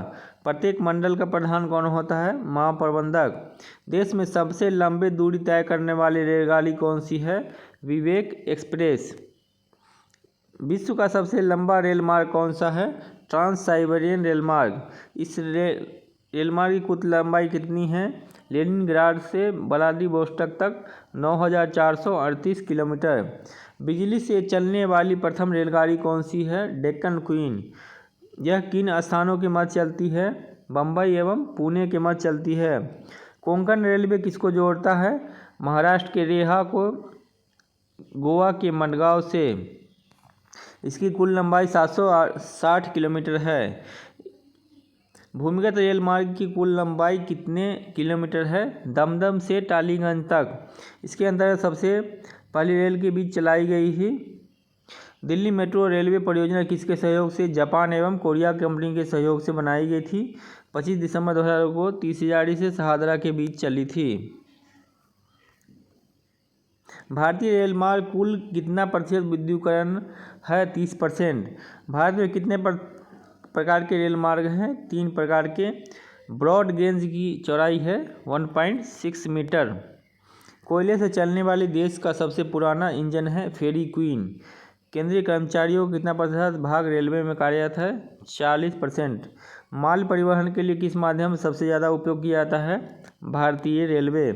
प्रत्येक मंडल का प्रधान कौन होता है? महाप्रबंधक। देश में सबसे लंबी दूरी तय करने वाली रेलगाड़ी कौन सी है? विवेक एक्सप्रेस। विश्व का सबसे लंबा रेल मार्ग कौन सा है? ट्रांस साइबेरियन रेल मार्ग। इस रेल मार्ग की कुल लंबाई कितनी है? लेनिनग्राड से व्लादिवोस्टोक तक 9438 किलोमीटर। बिजली से चलने वाली प्रथम रेलगाड़ी कौन सी है? डेक्कन क्वीन। यह किन स्थानों के मध्य चलती है? बम्बई एवं पुणे के मध्य चलती है। कोंकण रेलवे किसको जोड़ता है? महाराष्ट्र के रेहा को गोवा के मडगांव से। इसकी कुल लंबाई 760 किलोमीटर है। भूमिगत रेल मार्ग की कुल लंबाई कितने किलोमीटर है? दमदम से टालीगंज तक। इसके अंतर्गत सबसे पहली रेल के बीच चलाई गई थी। दिल्ली मेट्रो रेलवे परियोजना किसके सहयोग से? जापान एवं कोरिया कंपनी के सहयोग से बनाई गई थी। 25 दिसंबर 2000 को तीसरी से शहादरा के बीच चली थी। भारतीय रेल मार्ग कुल कितना प्रतिशत विद्युतीकरण है? 30%। भारत में कितने प्रकार के रेल मार्ग हैं? 3 प्रकार के। ब्रॉड गेज की चौड़ाई है 1.6 मीटर। कोयले से चलने वाले देश का सबसे पुराना इंजन है फेरी क्वीन। केंद्रीय कर्मचारियों का कितना प्रतिशत भाग रेलवे में कार्यरत है? 40%। माल परिवहन के लिए किस माध्यम सबसे ज़्यादा उपयोग किया जाता है? भारतीय railway.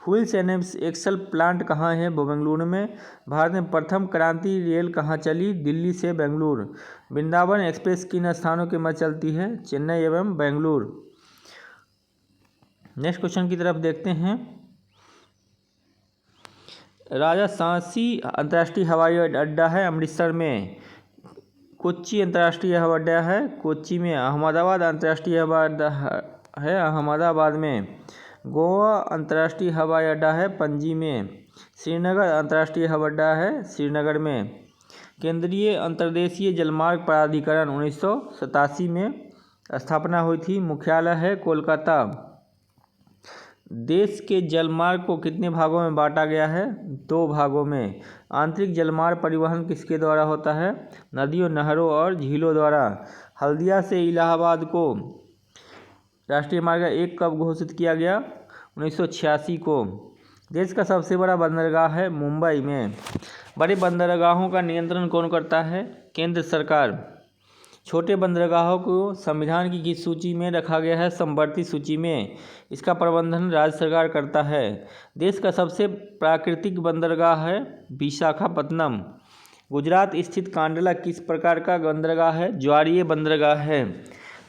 Wheels and axle plant कहाँ है? बेंगलुरु में। भारत में प्रथम क्रांति रेल कहाँ चली? दिल्ली से बेंगलुरु। वृंदावन एक्सप्रेस किन स्थानों के मध्य चलती है? चेन्नई एवं बेंगलुरु। नेक्स्ट क्वेश्चन की तरफ देखते हैं। राजा सांची अंतर्राष्ट्रीय हवाई अड्डा है अमृतसर में। कोच्चि अंतर्राष्ट्रीय हवाई अड्डा है कोच्चि में। अहमदाबाद अंतर्राष्ट्रीय हवाई अड्डा है अहमदाबाद में। गोवा अंतर्राष्ट्रीय हवाई अड्डा है पणजी में। श्रीनगर अंतर्राष्ट्रीय हवाई अड्डा है श्रीनगर में। केंद्रीय अंतर्देशीय जलमार्ग प्राधिकरण 1987 में स्थापना हुई थी। मुख्यालय है कोलकाता। देश के जलमार्ग को कितने भागों में बांटा गया है? 2 भागों में। आंतरिक जलमार्ग परिवहन किसके द्वारा होता है? नदियों, नहरों और झीलों द्वारा। हल्दिया से इलाहाबाद को राष्ट्रीय मार्ग 1 कब घोषित किया गया? 1986 को। देश का सबसे बड़ा बंदरगाह है मुंबई में। बड़े बंदरगाहों का नियंत्रण कौन करता है? केंद्र सरकार। छोटे बंदरगाहों को संविधान की किस सूची में रखा गया है? समवर्ती सूची में। इसका प्रबंधन राज्य सरकार करता है। देश का सबसे प्राकृतिक बंदरगाह है विशाखापत्तनम। गुजरात स्थित कांडला किस प्रकार का बंदरगाह है? ज्वारीय बंदरगाह है।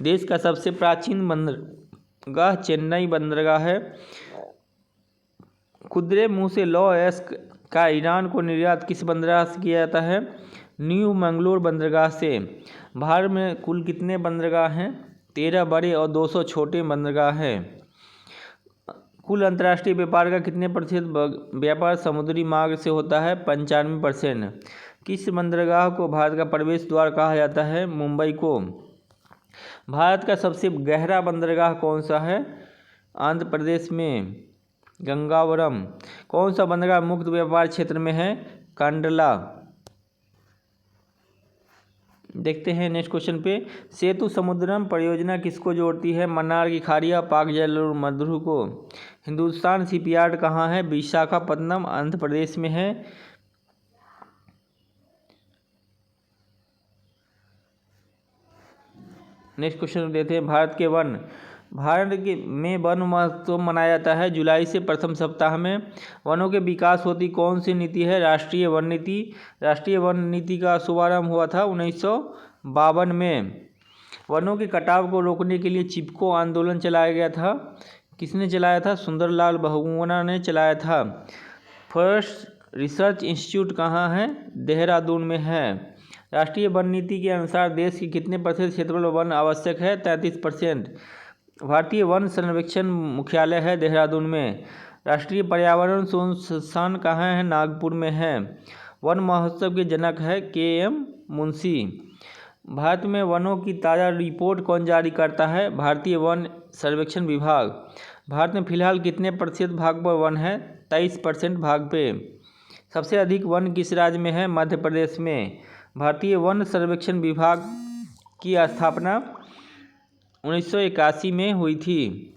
देश का सबसे प्राचीन बंदरगाह चेन्नई बंदरगाह है। खुदरे मुंह से लौह अयस्क का ईरान को निर्यात किस बंदरगाह से किया जाता है? न्यू मंगलोर बंदरगाह से। भारत में कुल कितने बंदरगाह हैं? 13 बड़े और 200 छोटे बंदरगाह हैं। कुल अंतर्राष्ट्रीय व्यापार का कितने प्रतिशत व्यापार समुद्री मार्ग से होता है? 95%। किस बंदरगाह को भारत का प्रवेश द्वार कहा जाता है? मुंबई को। भारत का सबसे गहरा बंदरगाह कौन सा है? आंध्र प्रदेश में गंगावरम। कौन सा बंदरगाह मुक्त व्यापार क्षेत्र में है? कांडला। देखते हैं नेक्स्ट क्वेश्चन पे। सेतु समुद्रम परियोजना किसको जोड़ती है? मन्नार की खाड़िया पाक जलमंध्रु को। हिंदुस्तान शिपयार्ड कहाँ है? विशाखापत्तनम आंध्र प्रदेश में है। नेक्स्ट क्वेश्चन देते हैं। भारत में वन महोत्सव मनाया जाता है जुलाई से प्रथम सप्ताह में। वनों के विकास होती कौन सी नीति है? राष्ट्रीय वन नीति। राष्ट्रीय वन नीति का शुभारंभ हुआ था 1952 में। वनों के कटाव को रोकने के लिए चिपको आंदोलन चलाया गया था। किसने चलाया था? सुंदरलाल बहुगुणा ने चलाया था। फॉरेस्ट रिसर्च इंस्टीट्यूट कहाँ है? देहरादून में है। राष्ट्रीय वन नीति के अनुसार देश के कितने प्रतिशत क्षेत्रफल वन आवश्यक है? 33%। भारतीय वन सर्वेक्षण मुख्यालय है देहरादून में। राष्ट्रीय पर्यावरण संस्थान कहाँ है? नागपुर में है। वन महोत्सव के जनक है KM मुंशी। भारत में वनों की ताज़ा रिपोर्ट कौन जारी करता है? भारतीय वन सर्वेक्षण विभाग। भारत में फिलहाल कितने प्रतिशत भाग पर वन है? 23% भाग पे। सबसे अधिक वन किस राज्य में है? मध्य प्रदेश में। भारतीय वन सर्वेक्षण विभाग की स्थापना 1981 में हुई थी।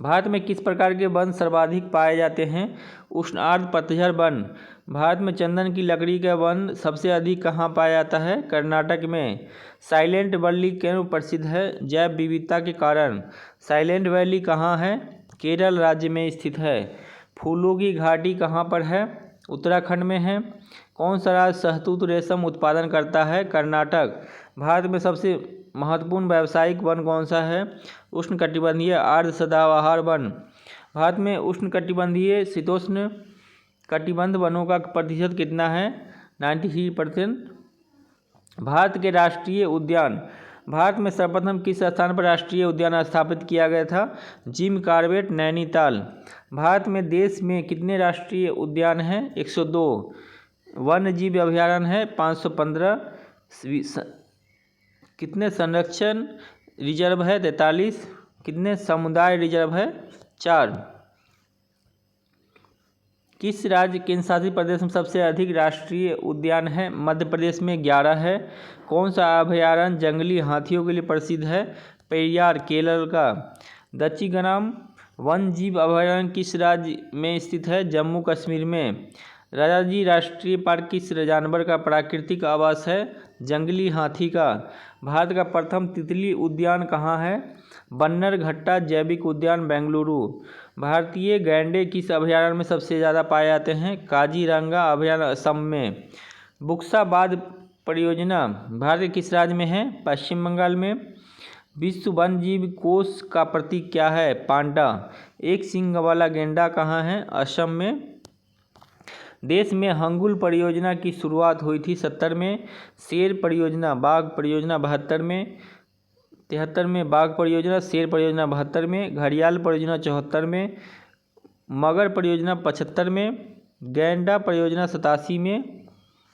भारत में किस प्रकार के वन सर्वाधिक पाए जाते हैं? उष्ण आर्द्र पतझड़ वन। भारत में चंदन की लकड़ी का वन सबसे अधिक कहाँ पाया जाता है? कर्नाटक में। साइलेंट वैली क्यों प्रसिद्ध है? जैव विविधता के कारण। साइलेंट वैली कहाँ है? केरल राज्य में स्थित है। फूलों की घाटी कहाँ पर है? उत्तराखंड में है। कौन सा राज्य शहतूत रेशम उत्पादन करता है? कर्नाटक। भारत में सबसे महत्वपूर्ण व्यावसायिक वन कौन सा है? उष्णकटिबंधीय आर्द्र सदाबहार वन। भारत में उष्णकटिबंधीय शीतोष्ण कटिबंध वनों का प्रतिशत कितना है? 93%। भारत के राष्ट्रीय उद्यान। भारत में सर्वप्रथम किस स्थान पर राष्ट्रीय उद्यान स्थापित किया गया था? Jim Corbett, Nainital. भारत में देश में कितने राष्ट्रीय उद्यान हैं? 102। वन्य जीव अभयारण्य है 515। कितने संरक्षण रिजर्व है? 43। कितने समुदाय रिजर्व है? 4। किस राज्य केंद्र शासित प्रदेश में सबसे अधिक राष्ट्रीय उद्यान है? मध्य प्रदेश में 11 है। कौन सा अभयारण्य जंगली हाथियों के लिए प्रसिद्ध है? पेरियार, केरल का। दक्षिणग्राम वन जीव अभयारण्य किस राज्य में स्थित है? जम्मू कश्मीर में। राजाजी राष्ट्रीय पार्क किस जानवर का प्राकृतिक आवास है? जंगली हाथी का। भारत का प्रथम तितली उद्यान कहाँ है? बन्नरघट्टा जैविक उद्यान, बेंगलुरु। भारतीय गैंडे किस अभयारण्य में सबसे ज़्यादा पाए जाते हैं? काजीरंगा अभयारण्य, असम में। बुक्साबाद परियोजना भारत के किस राज्य में है? पश्चिम बंगाल में। विश्व वन्य जीव कोष का प्रतीक क्या है? पांडा। एक सींग वाला गैंडा कहाँ है? असम में। देश में हंगुल परियोजना की शुरुआत हुई थी 70 में। शेर परियोजना, बाघ परियोजना 72 में। 73 में बाघ परियोजना, शेर परियोजना 72 में, घड़ियाल परियोजना 74 में, मगर परियोजना 75 में, गैंडा परियोजना 87 में,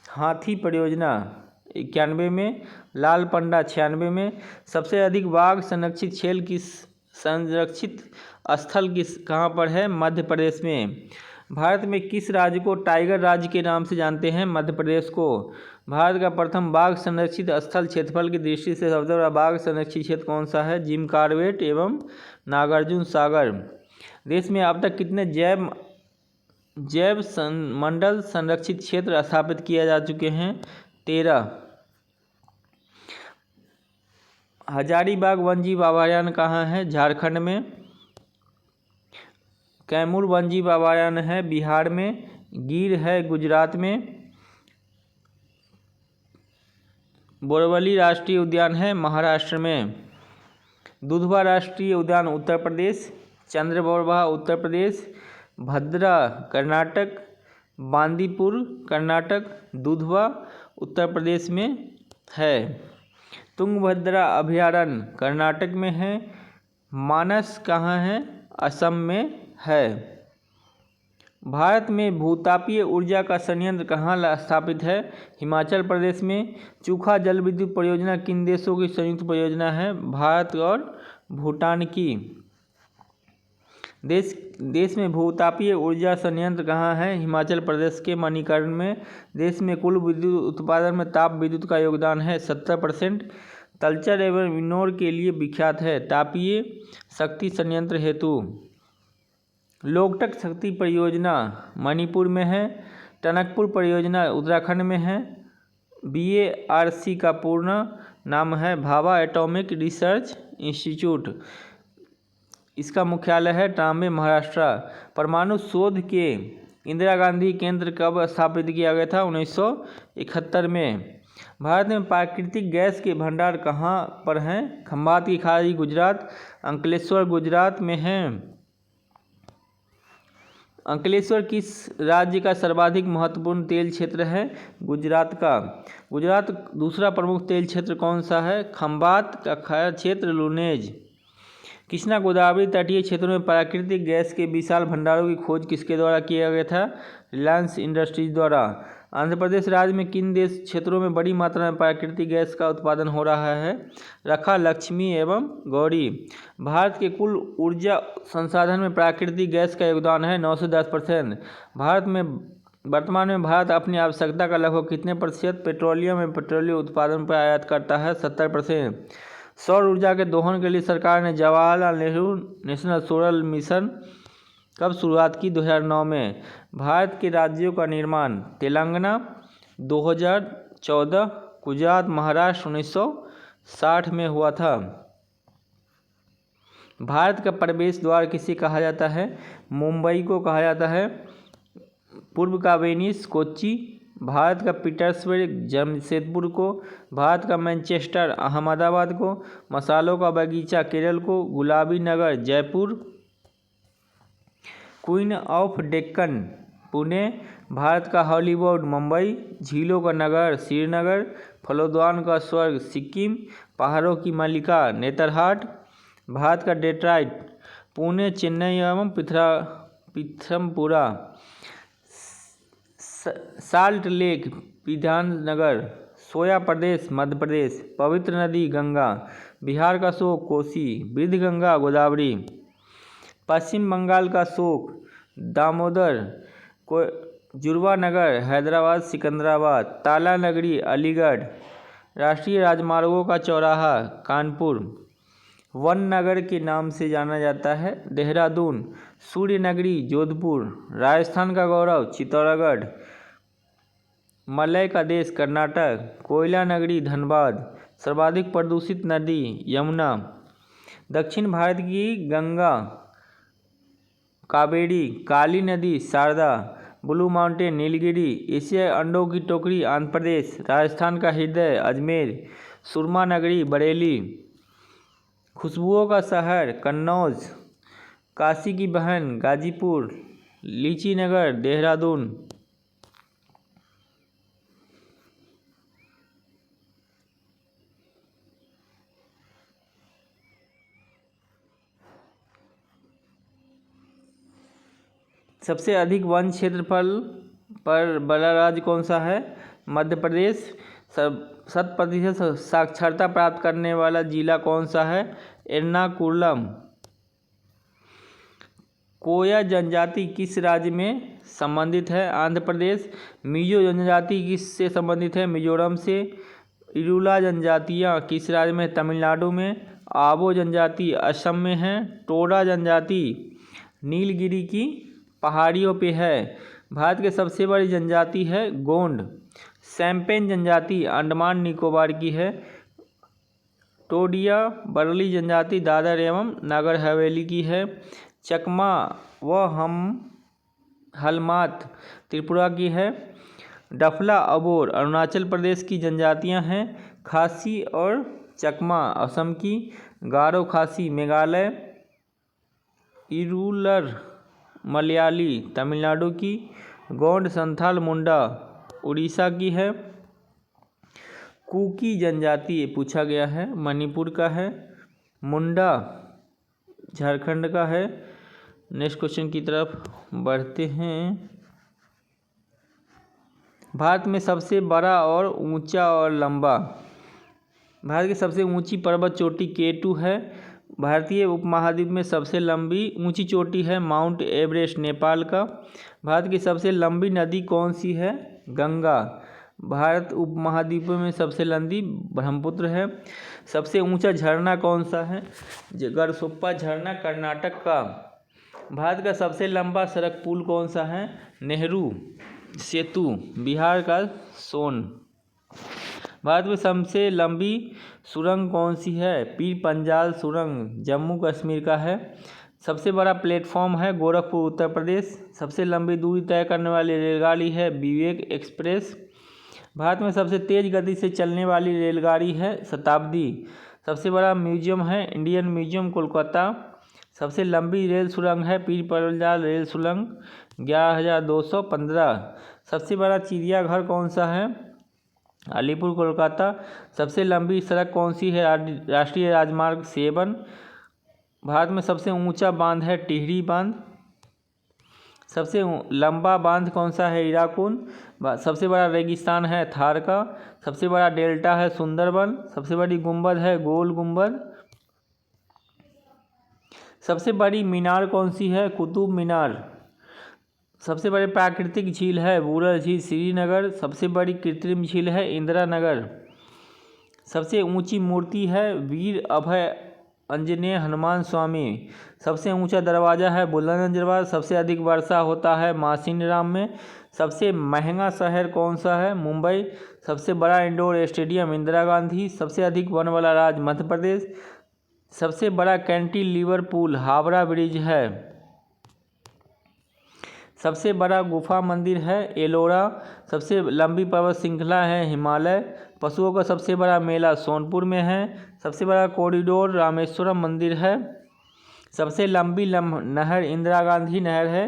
हाथी परियोजना 91 में, लाल पंडा 96 में। सबसे अधिक बाघ संरक्षित स्थल कहाँ पर है? मध्य प्रदेश में। भारत में किस राज्य को टाइगर राज्य के नाम से जानते हैं? मध्य प्रदेश को। भारत का प्रथम बाघ संरक्षित स्थल क्षेत्रफल की दृष्टि से सबसे बड़ा बाघ संरक्षित क्षेत्र कौन सा है? जिम कॉर्बेट एवं नागार्जुन सागर। देश में अब तक कितने जैव मंडल संरक्षित क्षेत्र स्थापित किए जा चुके हैं? 13। हजारीबाग वन्यजीव अभयारण्य कहाँ है? झारखंड में। कैमूर वन्यजीव अभयारण्य है बिहार में। गिर है गुजरात में। बोरवली राष्ट्रीय उद्यान है महाराष्ट्र में। दुधवा राष्ट्रीय उद्यान उत्तर प्रदेश। चंद्रप्रभा उत्तर प्रदेश। भद्रा कर्नाटक। बांदीपुर कर्नाटक। दुधवा उत्तर प्रदेश में है। तुंगभद्रा अभयारण्य कर्नाटक में है। मानस कहाँ है? असम में है। भारत में भूतापीय ऊर्जा का संयंत्र कहाँ स्थापित है? हिमाचल प्रदेश में। चूखा जल विद्युत परियोजना किन देशों की संयुक्त परियोजना है? भारत और भूटान की। देश में भूतापीय ऊर्जा संयंत्र कहाँ है? हिमाचल प्रदेश के मणिकर्ण में। देश में कुल विद्युत उत्पादन में ताप विद्युत का योगदान है 70%। तलचर एवं विनोर के लिए विख्यात है। तापीय शक्ति संयंत्र हेतु। लोकटक शक्ति परियोजना मणिपुर में है। टनकपुर परियोजना उत्तराखंड में है। BARC का पूर्ण नाम है भाभा एटॉमिक रिसर्च इंस्टीट्यूट। इसका मुख्यालय है ट्राम्बे, महाराष्ट्र। परमाणु शोध के इंदिरा गांधी केंद्र कब स्थापित किया गया था? 1971 में। भारत में प्राकृतिक गैस के भंडार कहाँ पर हैं? खंभात की खाड़ी गुजरात। अंकलेश्वर गुजरात में है। अंकलेश्वर किस राज्य का सर्वाधिक महत्वपूर्ण तेल क्षेत्र है? गुजरात का। गुजरात दूसरा प्रमुख तेल क्षेत्र कौन सा है? खंभात का क्षेत्र लुनेज। कृष्णा गोदावरी तटीय क्षेत्रों में प्राकृतिक गैस के विशाल भंडारों की खोज किसके द्वारा किया गया था? रिलायंस इंडस्ट्रीज द्वारा। आंध्र प्रदेश राज्य में किन देश क्षेत्रों में बड़ी मात्रा में प्राकृतिक गैस का उत्पादन हो रहा है? रखा, लक्ष्मी एवं गौरी। भारत के कुल ऊर्जा संसाधन में प्राकृतिक गैस का योगदान है 9 से 10%। वर्तमान में भारत अपनी आवश्यकता का लगभग कितने प्रतिशत पेट्रोलियम एवं पेट्रोलियम उत्पादन पर आयात करता है? 70%। सौर ऊर्जा के दोहन के लिए सरकार ने Jawaharlal Nehru national solar mission कब शुरुआत की? 2009 में। भारत के राज्यों का निर्माण तेलंगाना 2014, गुजरात, महाराष्ट्र 1960 में हुआ था। भारत का प्रवेश द्वार किसे कहा जाता है? मुंबई को कहा जाता है। पूर्व का वेनिस कोच्चि, भारत का पीटर्सबर्ग जमशेदपुर को, भारत का मैनचेस्टर अहमदाबाद को, मसालों का बगीचा केरल को, गुलाबी नगर जयपुर, क्वीन ऑफ डेक्कन पुणे, भारत का हॉलीवुड मुंबई, झीलों का नगर श्रीनगर, फलोद्यान का स्वर्ग सिक्किम, पहाड़ों की मल्लिका नेतरहाट, भारत का डेट्रॉइट पुणे, चेन्नई एवं पिथमपुरा, साल्ट लेक विधाननगर, सोया प्रदेश मध्य प्रदेश, पवित्र नदी गंगा, बिहार का शोक कोसी, वृद्ध गंगा गोदावरी, पश्चिम बंगाल का शोक दामोदर, जुड़वा नगर हैदराबाद सिकंदराबाद, ताला नगरी अलीगढ़, राष्ट्रीय राजमार्गों का चौराहा कानपुर, वन नगर के नाम से जाना जाता है देहरादून, सूर्य नगरी जोधपुर, राजस्थान का गौरव चित्तौड़गढ़, मलय का देश कर्नाटक, कोयला नगरी धनबाद, सर्वाधिक प्रदूषित नदी यमुना, दक्षिण भारत की गंगा कावेरी, काली नदी शारदा, ब्लू माउंटेन नीलगिरी, एशियाई अंडों की टोकरी आंध्र प्रदेश, राजस्थान का हृदय अजमेर, सुरमा नगरी बरेली, खुशबुओं का शहर कन्नौज, काशी की बहन गाजीपुर, लीची नगर देहरादून। सबसे अधिक वन क्षेत्रफल पर बड़ा राज्य कौन सा है? मध्य प्रदेश। 100% साक्षरता प्राप्त करने वाला जिला कौन सा है? एर्नाकुलम। कोया जनजाति किस राज्य में संबंधित है? आंध्र प्रदेश। मिजो जनजाति किससे संबंधित है? मिजोरम से। इरुला जनजातियाँ किस राज्य में? तमिलनाडु में। आबो जनजाति असम में है। टोडा जनजाति नीलगिरी की पहाड़ियों पे है। भारत की सबसे बड़ी जनजाति है गोंड। सैम्पेन जनजाति अंडमान निकोबार की है। टोडिया बरली जनजाति दादर एवं नागर हवेली की है। चकमा व हलमात त्रिपुरा की है। डफला अबोर अरुणाचल प्रदेश की जनजातियां हैं। खासी और चकमा असम की। गारो खासी मेघालय। इरूलर मलयाली तमिलनाडु की। गोंड संथाल मुंडा उड़ीसा की है। कुकी जनजाति पूछा गया है मणिपुर का है। मुंडा झारखंड का है। नेक्स्ट क्वेश्चन की तरफ बढ़ते हैं। भारत में सबसे बड़ा और ऊंचा और लंबा। भारत की सबसे ऊंची पर्वत चोटी K2 है। भारतीय उपमहाद्वीप में सबसे लंबी ऊंची चोटी है माउंट एवरेस्ट नेपाल का। भारत की सबसे लंबी नदी कौन सी है? गंगा। भारत उपमहाद्वीप में सबसे लंबी ब्रह्मपुत्र है। सबसे ऊंचा झरना कौन सा है? गरसोप्पा झरना कर्नाटक का। भारत का सबसे लंबा सड़क पुल कौन सा है? नेहरू सेतु बिहार का सोन। भारत में सबसे लंबी सुरंग कौन सी है? पीर पंजाल सुरंग जम्मू कश्मीर का है। सबसे बड़ा प्लेटफॉर्म है गोरखपुर उत्तर प्रदेश। सबसे लंबी दूरी तय करने वाली रेलगाड़ी है विवेक एक्सप्रेस। भारत में सबसे तेज़ गति से चलने वाली रेलगाड़ी है शताब्दी। सबसे बड़ा म्यूजियम है इंडियन म्यूजियम कोलकाता। सबसे लंबी रेल सुरंग है पीर पंजाल रेल सुरंग 11,215। सबसे बड़ा चिड़ियाघर कौन सा है? अलीपुर कोलकाता। सबसे लंबी सड़क कौन सी है? राष्ट्रीय राजमार्ग 7। भारत में सबसे ऊंचा बांध है टिहरी बांध। सबसे लंबा बांध कौन सा है? हीराकुंड। सबसे बड़ा रेगिस्तान है थार का। सबसे बड़ा डेल्टा है सुंदरबन। सबसे बड़ी गुंबद है गोल गुंबद। सबसे बड़ी मीनार कौन सी है? कुतुब मीनार। सबसे बड़ी प्राकृतिक झील है बूरल झील श्रीनगर। सबसे बड़ी कृत्रिम झील है इंदिरा नगर। सबसे ऊंची मूर्ति है वीर अभय आंजनेय हनुमान स्वामी। सबसे ऊंचा दरवाज़ा है बुलंद दरवाज़ा। सबसे अधिक वर्षा होता है मासिनराम में। सबसे महंगा शहर कौन सा है? मुंबई। सबसे बड़ा इंडोर स्टेडियम इंदिरा गांधी। सबसे अधिक वन वाला राज्य मध्य प्रदेश। सबसे बड़ा कैंटिलीवर पुल हावड़ा ब्रिज है। सबसे बड़ा गुफा मंदिर है एलोरा। सबसे लंबी पर्वत श्रृंखला है हिमालय। पशुओं का सबसे बड़ा मेला सोनपुर में है। सबसे बड़ा कॉरिडोर रामेश्वरम मंदिर है। सबसे लंबी नहर इंदिरा गांधी नहर है।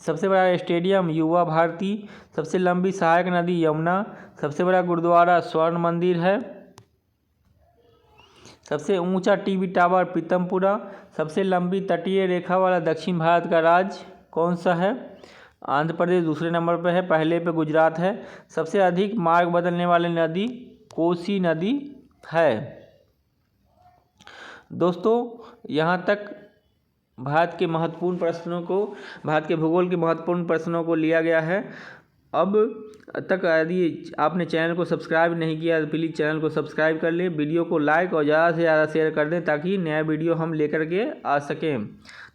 सबसे बड़ा स्टेडियम युवा भारती। सबसे लंबी सहायक नदी यमुना। सबसे बड़ा गुरुद्वारा स्वर्ण मंदिर है। सबसे ऊंचा टीवी टावर पीतमपुरा। सबसे लंबी तटीय रेखा वाला दक्षिण भारत का राज्य कौन सा है? आंध्र प्रदेश दूसरे नंबर पर है, पहले पे गुजरात है। सबसे अधिक मार्ग बदलने वाली नदी कोसी नदी है। दोस्तों यहाँ तक भारत के भूगोल के महत्वपूर्ण प्रश्नों को लिया गया है। अब तक यदि आपने चैनल को सब्सक्राइब नहीं किया तो प्लीज़ चैनल को सब्सक्राइब कर लें, वीडियो को लाइक और ज़्यादा से ज़्यादा शेयर कर दें ताकि नया वीडियो हम लेकर के आ सकें।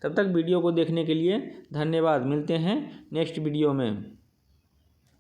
तब तक वीडियो को देखने के लिए धन्यवाद। मिलते हैं नेक्स्ट वीडियो में।